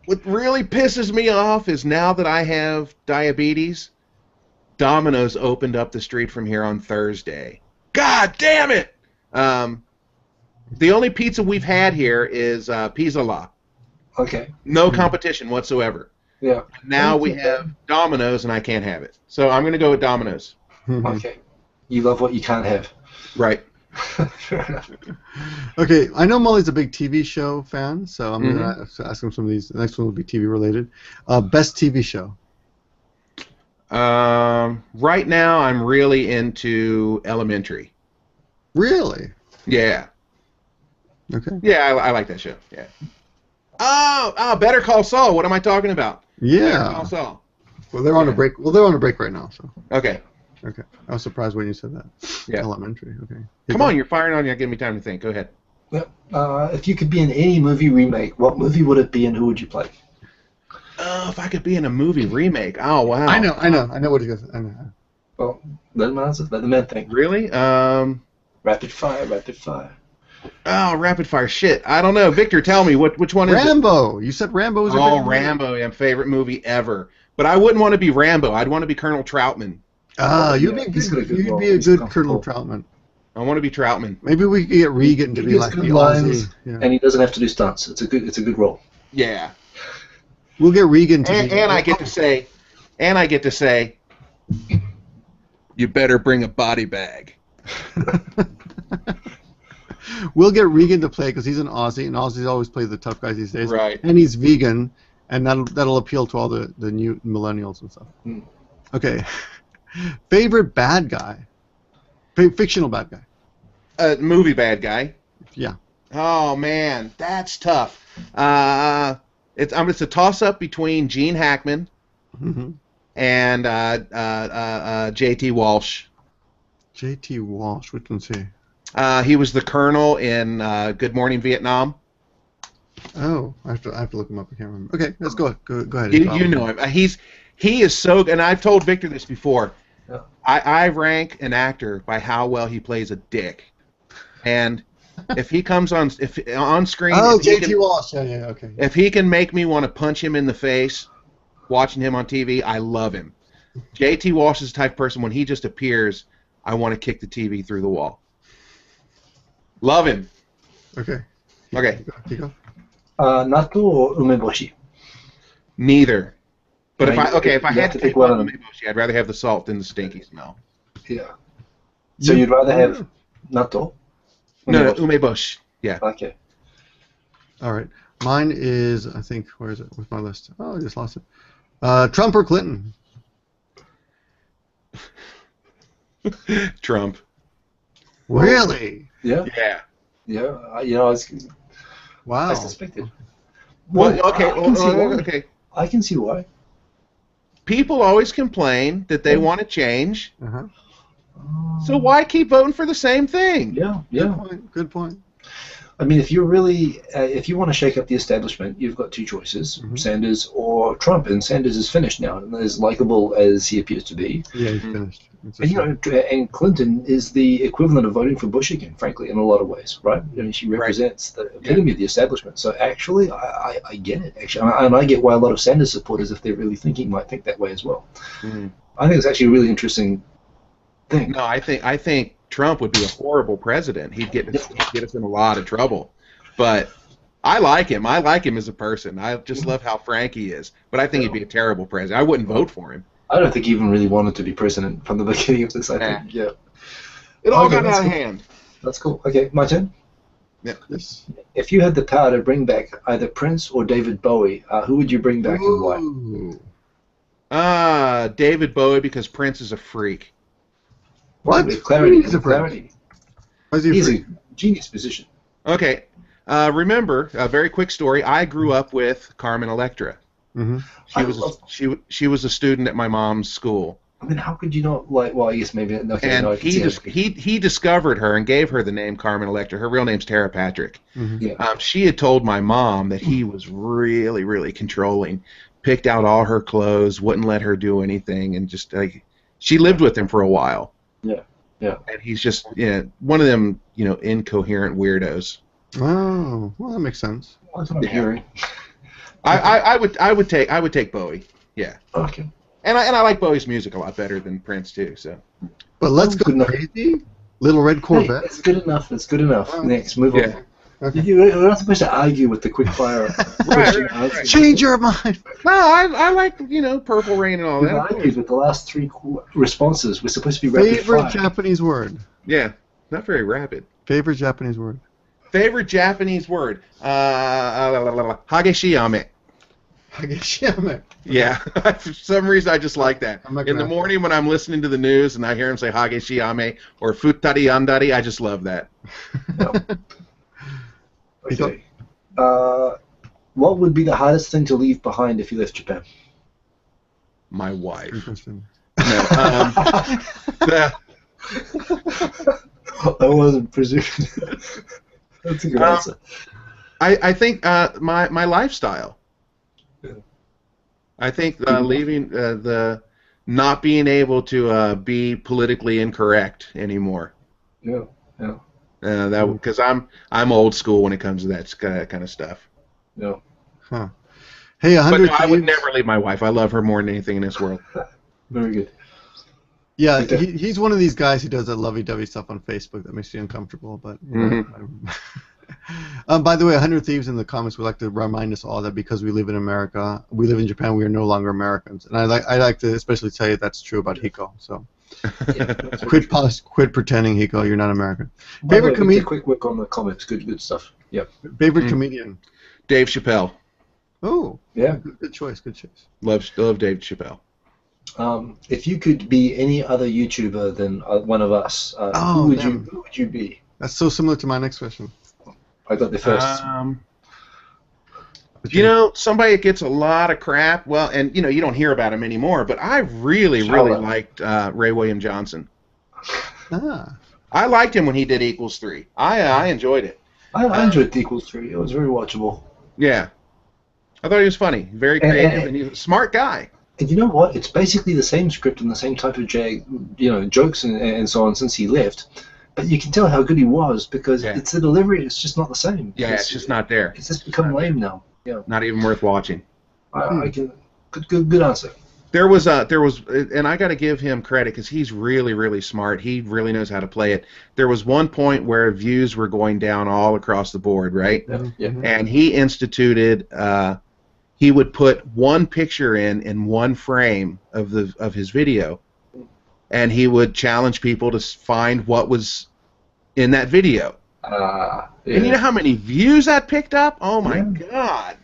What really pisses me off is now that I have diabetes, Domino's opened up the street from here on Thursday. God damn it! The only pizza we've had here is Pizza La. Okay. No competition whatsoever. Yeah. Now we have Domino's, and I can't have it. So I'm going to go with Domino's. Okay. You love what you can't have. Right. Fair enough. Okay, I know Mully's a big TV show fan, so I'm going to ask him some of these. The next one will be TV related. Best TV show? Right now, I'm really into Elementary. Really? Yeah. Okay. Yeah, I like that show. Yeah. Oh, Better Call Saul. What am I talking about? Yeah. Better Call Saul. Well, they're on a break. Well, they're on a break right now. So. Okay. Okay. I was surprised when you said that. Yeah. Elementary. Okay. Come on, you're firing on. You're giving me time to think. Go ahead. Yep. If you could be in any movie remake, what movie would it be and who would you play? If I could be in a movie remake. Oh, wow. I know what he goes. I know. Well, let him answer. Let the man think. Really? Rapid fire. Oh, rapid fire. Shit. I don't know. Victor, tell me which one is it? Rambo. You said Rambo was your favorite movie? Rambo, yeah, favorite movie ever. But I wouldn't want to be Rambo. I'd want to be Colonel Troutman. You'd be a good Colonel Troutman. I want to be Troutman. Maybe we could get Regan to be like the Aussie. Yeah. And he doesn't have to do stunts. It's a good role. Yeah. We'll get Regan to be. And I get to say, you better bring a body bag. We'll get Regan to play because he's an Aussie, and Aussies always play the tough guys these days. Right. And he's vegan, and that'll appeal to all the new millennials and stuff. Okay. Favorite bad guy? Fictional bad guy? Movie bad guy. Yeah. Oh man, that's tough. It's a toss-up between Gene Hackman and J.T. Walsh. J.T. Walsh, which one's he? He was the colonel in Good Morning Vietnam. Oh, I have to look him up. I can't remember. Okay, let's go ahead. You know him. He is so, and I've told Victor this before. Yeah. I rank an actor by how well he plays a dick, and If he comes on screen, Oh, if he JT can- Walsh. Yeah, okay. if he can make me want to punch him in the face, watching him on TV, I love him. JT Walsh is the type of person, when he just appears, I want to kick the TV through the wall. Love him. Okay. Okay. Hiko? Natto or umeboshi? Neither. But No, if I you had have to to pick pick one one, of them. I'd rather have the salt than the stinky smell. Yeah. So you'd rather have natto? No, Umeboshi. umeboshi. Yeah. Okay. All right. Mine is, I think, where is it? Where's my list? Oh, I just lost it. Trump or Clinton? Trump. Really? Yeah. Yeah. Yeah. I Wow. suspected. Well, okay. I can see why. Okay. I can see why. People always complain that they want to change. Uh-huh. So why keep voting for the same thing? Yeah. Good Yeah. point. Good point. I mean, if you're really, if you want to shake up the establishment, you've got two choices: Sanders or Trump. And Sanders is finished now, and as likable as he appears to be. Yeah, he's finished. It's a And shame. and Clinton is the equivalent of voting for Bush again, frankly, in a lot of ways, right? I mean, she represents the epitome of the establishment. So actually, I get it, actually, and I get why a lot of Sanders supporters, if they're really thinking, might think that way as well. Mhm. I think it's actually a really interesting thing. No, I think Trump would be a horrible president. He'd get us in a lot of trouble. But I like him. I like him as a person. I just love how frank he is. But I think he'd be a terrible president. I wouldn't vote for him. I don't think he even really wanted to be president from the beginning of this. I think, yeah. It all Okay, got that's out of cool. hand. That's cool. Okay, my turn. Yes. If you had the power to bring back either Prince or David Bowie, who would you bring back and why? Ooh. David Bowie, because Prince is a freak. What? With clarity. He's a With clarity. Why is he He's free? a genius musician. Okay. Remember, a very quick story. I grew up with Carmen Electra. Mm-hmm. She was a student at my mom's school. I mean, how could you not like? Well, I guess maybe. Okay, And no, I can see how- he discovered her and gave her the name Carmen Electra. Her real name's Tara Patrick. Mm-hmm. Yeah. She had told my mom that he was really, really controlling, picked out all her clothes, wouldn't let her do anything, and just like she lived with him for a while. Yeah. Yeah. And he's just one of them, incoherent weirdos. Oh, well, that makes sense. That's what I'm hearing. I would take Bowie. Yeah. Okay. And I like Bowie's music a lot better than Prince too. So. But let's Good go enough. crazy. Little Red Hey, Corvette. it's good enough. It's good enough. Oh. Next, move Yeah. on. Okay. You're not supposed to argue with the quickfire question. right. Change your mind. No, I like Purple Rain and all We've that. argued with the last three responses. We're supposed to be rapid Favorite fire. Japanese word. Yeah, not very rapid. Favorite Japanese word. Favorite Japanese word? Hageshiyame. Hageshiyame. Yeah, for some reason I just like that. I'm not In the gonna- morning when I'm listening to the news and I hear him say Hageshiyame or Futari Yandari, I just love that. Okay. What would be the hardest thing to leave behind if you left Japan? My wife. Interesting. No, I wasn't presuming. That's a good answer. I think my lifestyle. Yeah. I think leaving the not being able to be politically incorrect anymore. Yeah. Yeah. That because I'm old school when it comes to that kind of stuff. Yeah. Huh. Hey, But 100 no, I would Thieves. never leave my wife. I love her more than anything in this world. Very good. Yeah, Okay. he's one of these guys who does that lovey-dovey stuff on Facebook that makes you uncomfortable. But by the way, 100 Thieves in the comments would like to remind us all that because we live in America, we live in Japan, we are no longer Americans. And I like to especially tell you that's true about Hiko. So quit pretending, Hiko, you're not American. Favorite comedian? Quick work on the comments. Good stuff. Yeah. Favorite comedian? Dave Chappelle. Oh, Yeah. good choice. Good choice. Love Dave Chappelle. If you could be any other YouTuber than one of us, who would you be? That's so similar to my next question. I got the first. Somebody that gets a lot of crap. Well, and you don't hear about him anymore. But I really liked Ray William Johnson. Ah. I liked him when he did Equals 3. I enjoyed it. I enjoyed The Equals 3. It was very watchable. Yeah, I thought he was funny, very creative, and he's a smart guy. And you know what? It's basically the same script and the same type of jokes and so on since he left. But you can tell how good he was because Yeah. it's the delivery. It's just not the same. Yeah, it's just not there. It's just become lame now. Yeah. Not even worth watching. I can. Good answer. There was, and I got to give him credit because he's really, really smart. He really knows how to play it. There was one point where views were going down all across the board, right? Yeah. And he instituted. He would put one picture in one frame of his video, and he would challenge people to find what was in that video. Yeah. And you know how many views that picked up? Oh my God!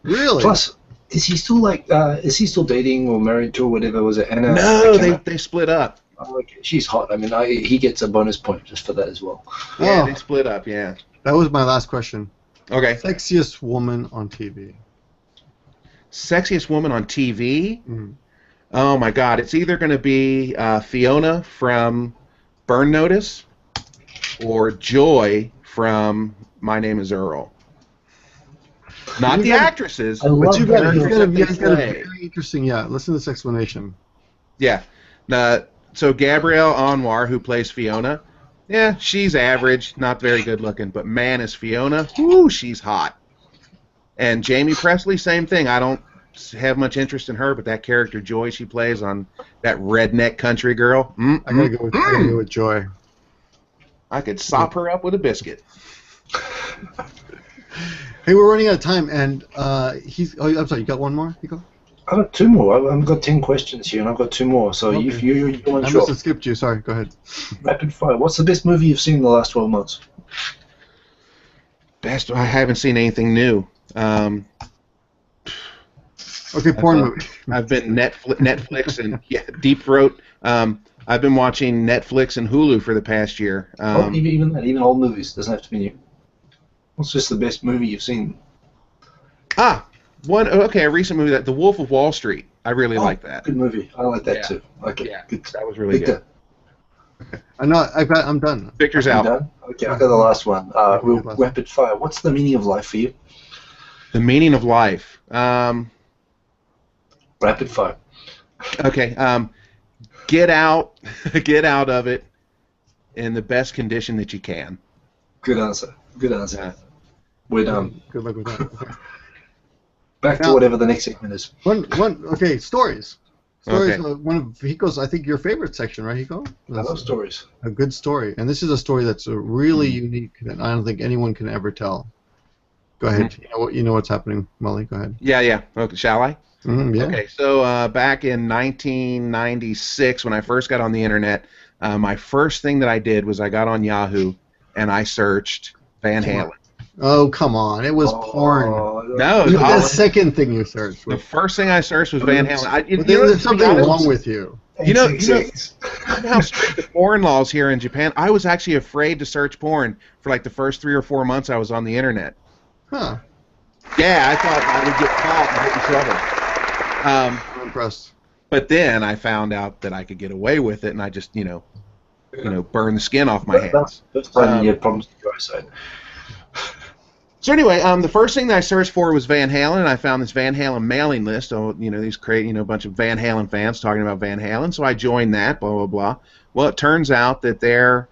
Really? Plus, is he still is he still dating or married to or whatever? Was it Anna? No, they split up. Oh, okay. She's hot. I mean, he gets a bonus point just for that as well. Yeah, Oh. they split up. Yeah. That was my last question. Okay. Sexiest woman on TV. Sexiest woman on TV? Mm. Oh my God! It's either going to be Fiona from Burn Notice or Joy from My Name Is Earl. Not the actresses, I love but But you the got characters that they a play. very interesting. Yeah, listen to this explanation. Yeah. So Gabrielle Anwar, who plays Fiona, yeah, she's average, not very good looking, but man, is Fiona, whoo, she's hot. And Jamie Presley, same thing. I don't have much interest in her, but that character Joy she plays on that redneck country girl, I gotta go with Joy. I could sop her up with a biscuit. Hey, we're running out of time, and he's. Oh, I'm sorry. You got one more? Hiko? I've got 2 more. I've got 10 questions here, and I've got 2 more. So Okay. if you're I must unsure, have skipped you. Sorry. Go ahead. rapid fire. What's the best movie you've seen in the last 12 months? Best, I haven't seen anything new. Okay, porn movie. I've been Netflix and Deep Throat. I've been watching Netflix and Hulu for the past year. Even that, even old movies. Doesn't have to be new. What's just the best movie you've seen? A recent movie, The Wolf of Wall Street. I really like that. Good movie. I like that Yeah. too. Okay, Yeah, good. that was really Victor, good. I know. I'm done. Victor's you out. done? Okay, I've got the last one. We'll last rapid fire. What's the meaning of life for you? The meaning of life. Rapid fire. Okay. Get out of it in the best condition that you can. Good answer. Good answer. Yeah. We're done. Good luck with that. Okay. Back to Now- whatever the next segment is. Okay, stories. Stories. Okay. One of Hiko's, I think, your favorite section, right, Hiko? I love stories. A good story, and this is a story that's really unique that I don't think anyone can ever tell. Go ahead. You know what's happening, Mully. Go ahead. Yeah. Okay. Shall I? Yeah. Okay, so back in 1996, when I first got on the internet, my first thing that I did was I got on Yahoo and I searched Van Halen. Oh, come on. It was porn. No, The second thing you searched. the first thing I searched was Van Halen. There's something wrong with you. You know how strict the porn laws here in Japan. I was actually afraid to search porn for like the first 3 or 4 months I was on the internet. Huh. Yeah, I thought I would get caught and get in trouble. I'm impressed. But then I found out that I could get away with it, and I just, burn the skin off my hands. That's time you had problems with your eyesight. So anyway, the first thing that I searched for was Van Halen, and I found this Van Halen mailing list. Oh, these a bunch of Van Halen fans talking about Van Halen. So I joined that. Blah blah blah. Well, it turns out that their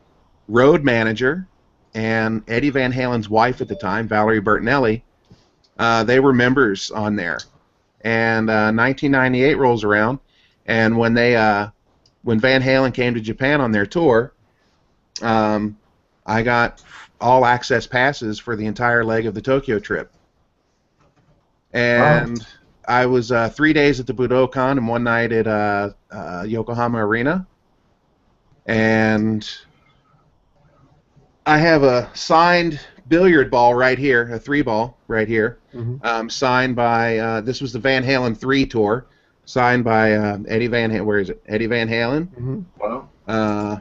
road manager and Eddie Van Halen's wife at the time, Valerie Bertinelli, they were members on there. And 1998 rolls around, and when Van Halen came to Japan on their tour, I got all access passes for the entire leg of the Tokyo trip. And wow. I was 3 days at the Budokan and 1 night at Yokohama Arena. And I have a signed billiard ball right here, a 3-ball right here, signed by, this was the Van Halen 3 tour, signed by Eddie Van Halen. Where is it? Eddie Van Halen. Wow.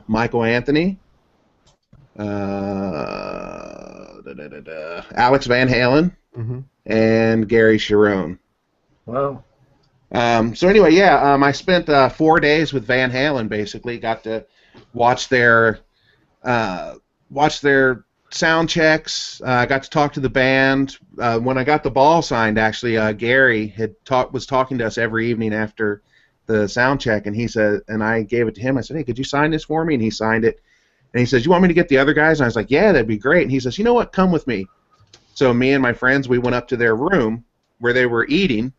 Michael Anthony. Alex Van Halen. And Gary Cherone. Wow. So anyway, yeah, I spent 4 days with Van Halen. Basically, got to watch their sound checks. I got to talk to the band. When I got the ball signed, actually, Gary was talking to us every evening after the sound check, and he said, and I gave it to him. I said, "Hey, could you sign this for me?" And he signed it. And he says, you want me to get the other guys? And I was like, yeah, that'd be great. And he says, you know what, come with me. So me and my friends, we went up to their room where they were eating,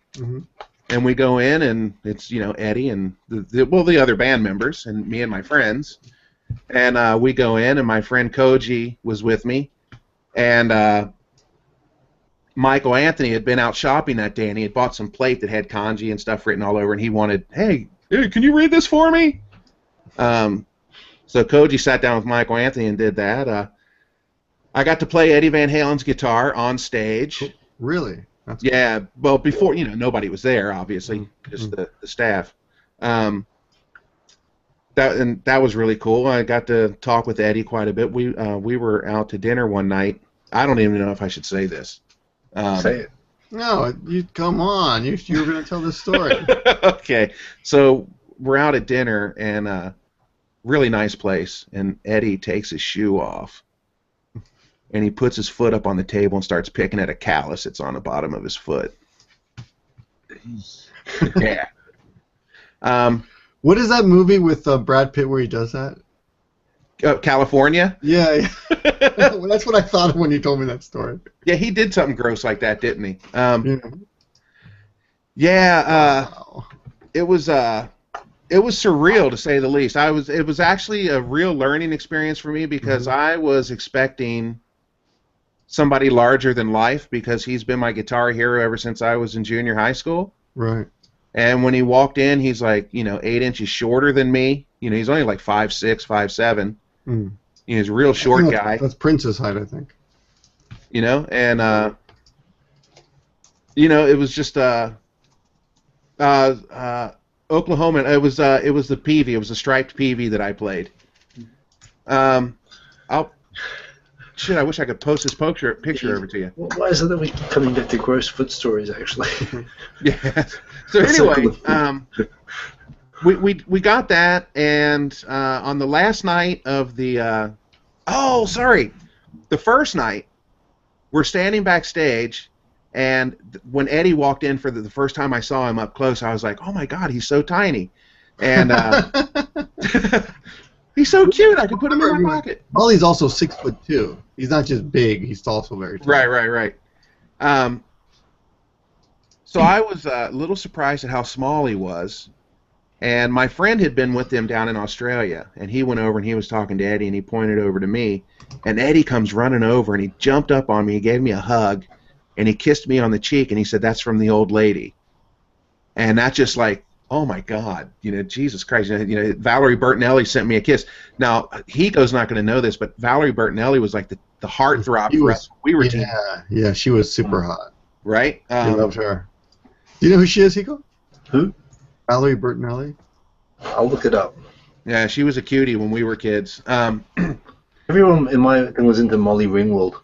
and we go in, and it's, you know, Eddie and the other band members and me and my friends. And we go in, and my friend Koji was with me. And Michael Anthony had been out shopping that day, and he had bought some plate that had kanji and stuff written all over, and he wanted, hey, can you read this for me? So Koji sat down with Michael Anthony and did that. I got to play Eddie Van Halen's guitar on stage. Really? That's yeah, well, before, you know, nobody was there, obviously, just the staff. That was really cool. I got to talk with Eddie quite a bit. We were out to dinner one night. I don't even know if I should say this. Say it. No, you come on. You were going to tell this story. Okay, so we're out at dinner, and really nice place, and Eddie takes his shoe off, and he puts his foot up on the table and starts picking at a callus that's on the bottom of his foot. Yeah. What is that movie with Brad Pitt where he does that? California? Yeah. Well, that's what I thought of when you told me that story. Yeah, he did something gross like that, didn't he? Wow. It was surreal, to say the least. It was actually a real learning experience for me, because I was expecting somebody larger than life, because he's been my guitar hero ever since I was in junior high school. Right. And when he walked in, he's like, 8 inches shorter than me. He's only like 5'6", 5'7". He's a real short guy. That's Prince's height, I think. And it was just Oklahoma. It was the Peavey. It was the striped Peavey that I played. I wish I could post this picture over to you. Well, why is it that we keep coming back to gross foot stories, actually? Yeah. So anyway, we got that, and on the last night of the the first night, we're standing backstage, and when Eddie walked in for the first time I saw him up close, I was like, oh my God, he's so tiny, and he's so cute. I could put him in my pocket. Mully's also 6'2". He's not just big; he's also very tall. Right. So I was a little surprised at how small he was, and my friend had been with him down in Australia, and he went over and he was talking to Eddie, and he pointed over to me, and Eddie comes running over, and he jumped up on me, he gave me a hug, and he kissed me on the cheek, and he said, "That's from the old lady," and that just like, oh my God, Jesus Christ, Valerie Bertinelli sent me a kiss. Now, Hiko's not going to know this, but Valerie Bertinelli was like the heartthrob for us. We were yeah, she was super hot. Right? I loved her. Do you know who she is, Hiko? Who? Valerie Bertinelli. I'll look it up. Yeah, she was a cutie when we were kids. Everyone in my thing was into Molly Ringwald.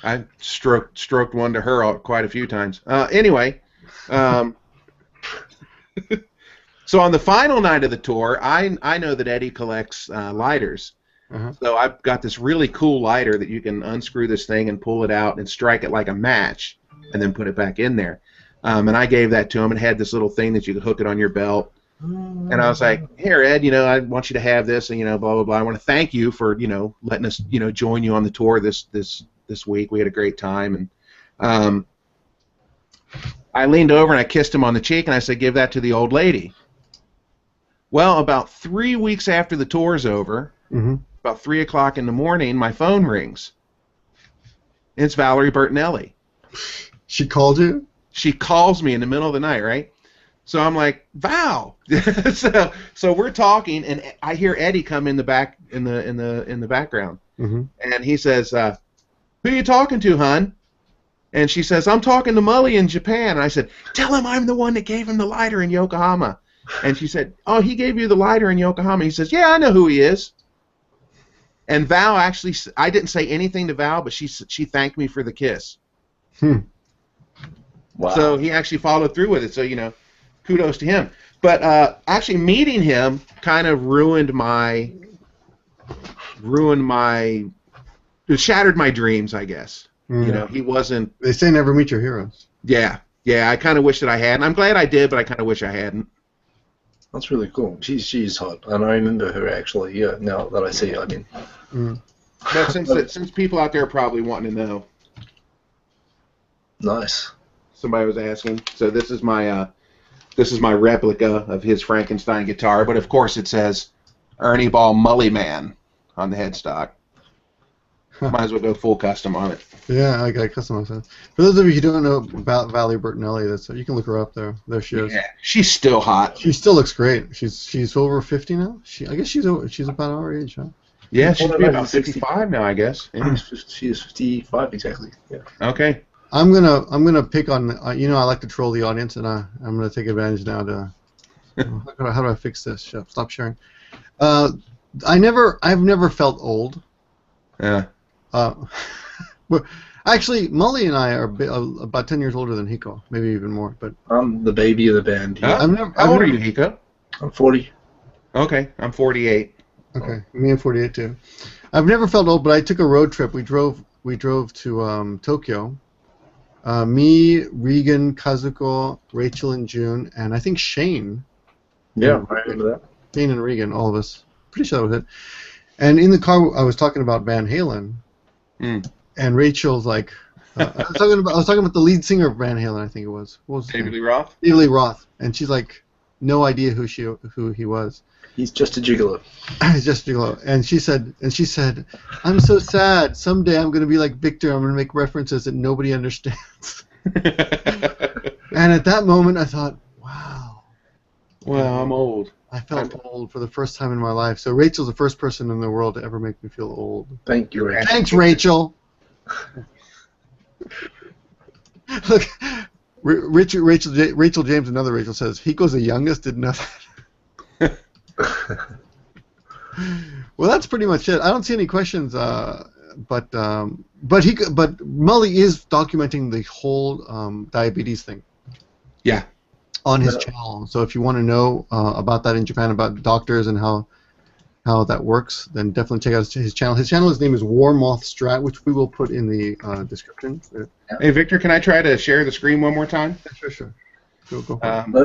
I stroked one to her quite a few times. Anyway, so on the final night of the tour, I know that Eddie collects lighters. So I've got this really cool lighter that you can unscrew this thing and pull it out and strike it like a match and then put it back in there. And I gave that to him, and it had this little thing that you could hook it on your belt. And I was like, here, Ed, I want you to have this, and, blah, blah, blah. I want to thank you for, letting us, join you on the tour this week. We had a great time. And I leaned over and I kissed him on the cheek, and I said, give that to the old lady. Well, about 3 weeks after the tour's over, about 3 o'clock in the morning, my phone rings. It's Valerie Bertinelli. She called you? She calls me in the middle of the night, right? So I'm like, Val. so we're talking, and I hear Eddie come in the background, and he says, "Who are you talking to, hon?" And she says, "I'm talking to Mully in Japan." And I said, "Tell him I'm the one that gave him the lighter in Yokohama." And she said, "Oh, he gave you the lighter in Yokohama." He says, "Yeah, I know who he is." And Val actually, I didn't say anything to Val, but she thanked me for the kiss. Wow. So he actually followed through with it. So, kudos to him. But actually meeting him kind of it shattered my dreams, I guess. He wasn't. They say never meet your heroes. Yeah. I kind of wish that I hadn't. I'm glad I did, but I kind of wish I hadn't. That's really cool. She's hot, and I remember her actually. Yeah, now that I see, Mm. But since people out there are probably wanting to know, Nice. somebody was asking. So this is my replica of his Frankenstein guitar, but of course it says Ernie Ball Mully Man on the headstock. Might as well go full custom on it. Yeah, I got customized that. For those of you who don't know about Valerie Bertinelli, you can look her up there. There she is. Yeah, she's still hot. She still looks great. She's over 50 now. I guess she's about our age, huh? Yeah, she's about 55 now, I guess. Yeah, she is 55 exactly. Yeah. Okay. I'm gonna pick on. I like to troll the audience, and I'm gonna take advantage now to. How do I fix this? Stop sharing. I've never felt old. Yeah. Actually, Mully and I are about 10 years older than Hiko, maybe even more. But I'm the baby of the band. Yeah. How old are you, Hiko? I'm 40. Okay, I'm 48. Okay, me and 48 too. I've never felt old, but I took a road trip. We drove to Tokyo. Me, Regan, Kazuko, Rachel, and June, and I think Shane. Yeah, I remember that. Shane and Regan, all of us. Pretty sure that was it. And in the car, I was talking about Van Halen, and Rachel's like, I was talking about the lead singer of Van Halen, I think it was. What was his David name? Lee Roth? David Lee Roth, and she's like, no idea who he was. He's just a gigolo. He's just a gigolo. And she said, I'm so sad. Someday I'm going to be like Victor. I'm going to make references that nobody understands. And at that moment, I thought, wow. Well, I'm old. I felt old for the first time in my life. So Rachel's the first person in the world to ever make me feel old. Thank you, Rachel. Thanks, Rachel. Look, Rachel James, another Rachel says, Hiko's the youngest, did nothing. Well, that's pretty much it. I don't see any questions, but Mully is documenting the whole diabetes thing. Yeah. On his channel. So if you want to know about that in Japan, about doctors and how that works, then definitely check out his channel. His name is Warmoth Strat, which we will put in the description. Hey, Victor, can I try to share the screen one more time? Yeah, sure. Go.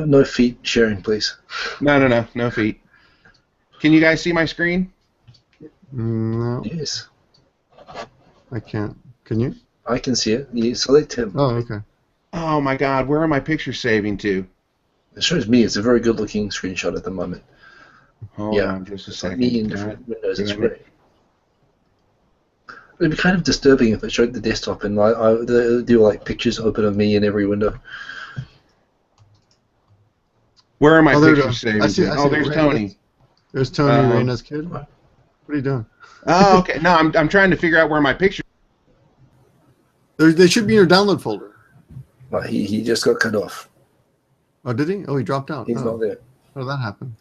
No feet sharing, please. No feet. Can you guys see my screen? No. Yes. I can't. Can you? I can see it. You select him. Oh, okay. Oh my God, where are my pictures saving to? It shows me. It's a very good-looking screenshot at the moment. Hold on just a second. Me in different windows. It's great. It'd be kind of disturbing if it showed the desktop and they do like pictures open of me in every window. Where are my there pictures saving I see to? There's Tony. There's Tony, Raina's kid. What are you doing? Oh, okay. No, I'm trying to figure out where my pictures. They should be in your download folder. But he just got cut off. Oh, did he? Oh, he dropped out. He's not there. How did that happen?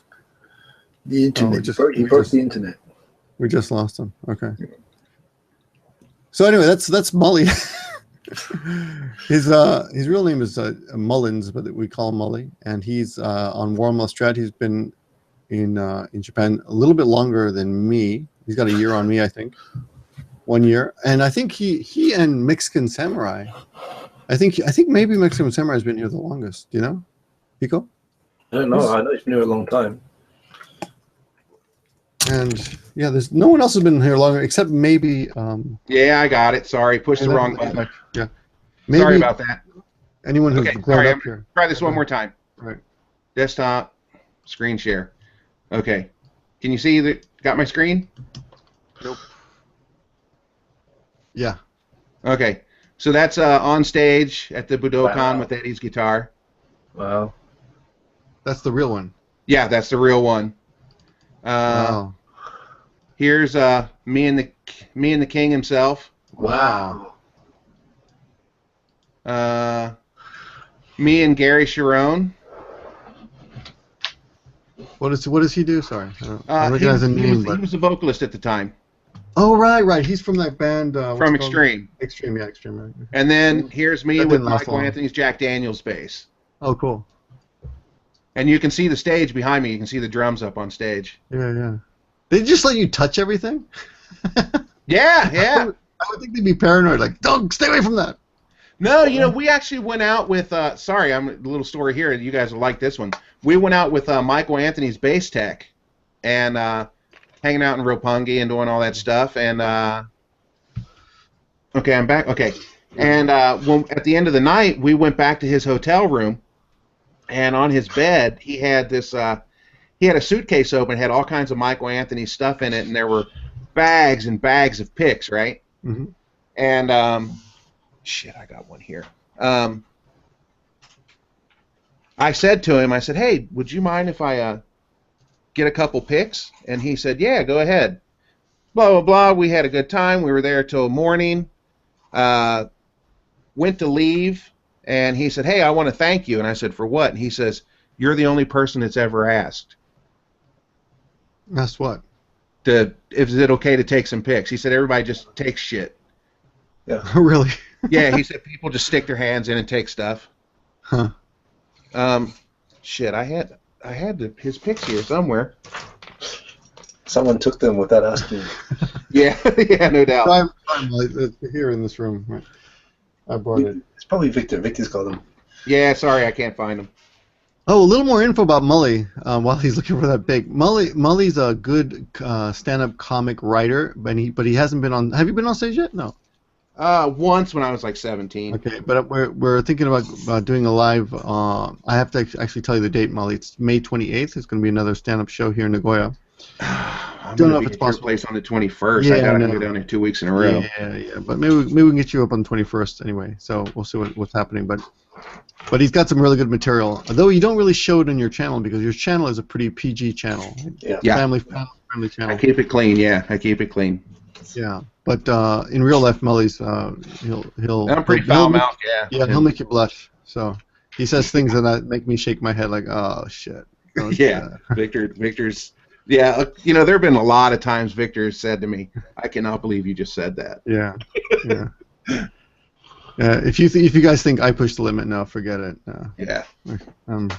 The internet. He broke the internet. We just lost him. Okay. So anyway, that's Mully. His real name is Mullins, but we call him Mully, and he's on Warmoth Strat. He's been in Japan a little bit longer than me. He's got a year on me, I think. 1 year, and I think he and Mexican Samurai. I think maybe Mexican Samurai has been here the longest. Do you know, Hiko? I don't know. I know he's been here a long time. And yeah, there's no one else has been here longer except maybe. Yeah, I got it. Sorry, pushed the wrong button. Yeah. Maybe sorry about that. Anyone who's grown up here. Try this one more time. Right. Desktop, screen share. Okay. Can you see got my screen? Nope. Yeah. Okay. So that's on stage at the Budokan with Eddie's guitar. Wow. That's the real one. Yeah, that's the real one. Wow. Here's me and the king himself. Wow. Me and Gary Sharon. What does he do? Sorry, I recognize the name. He was the vocalist at the time. Oh right. He's from that band. From Extreme. Extreme, yeah, Extreme. Right. And then here's me with Michael Anthony's Jack Daniels bass. Oh, cool. And you can see the stage behind me. You can see the drums up on stage. Yeah. They just let you touch everything? Yeah. I would think they'd be paranoid, like, don't stay away from that. No, we actually went out with, sorry, I'm a little story here. You guys will like this one. We went out with Michael Anthony's bass tech, and hanging out in Roppongi and doing all that stuff. And okay, I'm back. Okay, and at the end of the night, we went back to his hotel room, and on his bed, he had this. He had a suitcase open, had all kinds of Michael Anthony stuff in it, and there were bags and bags of pics, right? Mm-hmm. And shit, I got one here. I said to him, I said, "Hey, would you mind if I get a couple pics?" And he said, "Yeah, go ahead." Blah blah blah. We had a good time. We were there till morning. Went to leave, and he said, "Hey, I want to thank you." And I said, "For what?" And he says, "You're the only person that's ever asked." That's what? Is it okay to take some pics? He said, "Everybody just takes shit." Yeah. Really? Yeah, he said people just stick their hands in and take stuff. Huh. Shit, I had his pics here somewhere. Someone took them without asking. Yeah, yeah, no doubt. They're here in this room. Right. I brought it. It's probably Victor. Victor's got them. Yeah, sorry, I can't find them. Oh, a little more info about Mully while he's looking for that big. Mully's a good stand-up comic writer, but he hasn't been on. Have you been on stage yet? No. Once when I was like 17. Okay, but we're thinking about doing a live. I have to actually tell you the date, Mully. It's May 28th. It's going to be another stand-up show here in Nagoya. I'm Don't gonna know be if it's at your possible. place on the 21st. Yeah, I gotta no. go down there 2 weeks in a row. Yeah. But maybe we can get you up on the 21st anyway. So we'll see what's happening. But he's got some really good material. Although you don't really show it on your channel because your channel is a pretty PG channel. Yeah. Family friendly channel. I keep it clean. Yeah, I keep it clean. Yeah. But in real life, Mully's he'll. I'm pretty foul mouthed. Yeah. Yeah, he'll make you blush. So he says things that make me shake my head like, oh shit. Yeah. Victor's. Yeah, there have been a lot of times Victor has said to me, "I cannot believe you just said that." Yeah. If you guys think I push the limit, no, forget it. Yeah. I'm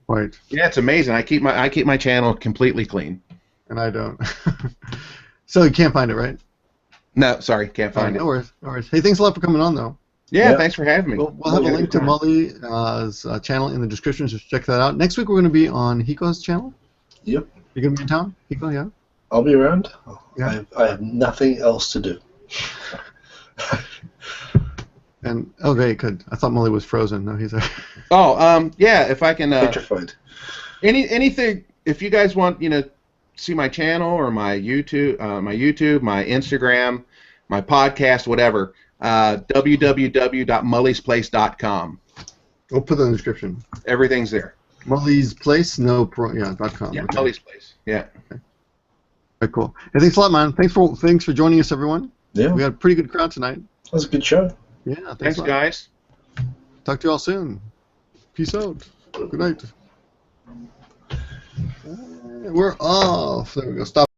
quite. Yeah, it's amazing. I keep my channel completely clean. And I don't. So you can't find it, right? No, sorry, can't find it. No worries. Hey, thanks a lot for coming on, though. Yeah, thanks for having me. We'll have a link to Mully's channel in the description, so check that out. Next week we're going to be on Hiko's channel. Yep. You're going to be in town, Hiko, yeah? I'll be around. Yeah. I have nothing else to do. And okay, good. I thought Mully was frozen. No, he's there. Oh, yeah. If I can. Petrified. Anything. If you guys want, see my channel or my YouTube, my Instagram, my podcast, whatever. www.mullysplace.com. We'll put that in the description. Everything's there. Mully's Place, .com. Yeah, Okay. Mully's Place. Yeah. Okay. Very cool. Hey, thanks a lot, man. Thanks for joining us, everyone. Yeah. We had a pretty good crowd tonight. That was a good show. Yeah. Thanks, a lot. guys. Talk to you all soon. Peace out. Good night. We're off. There we go. Stop.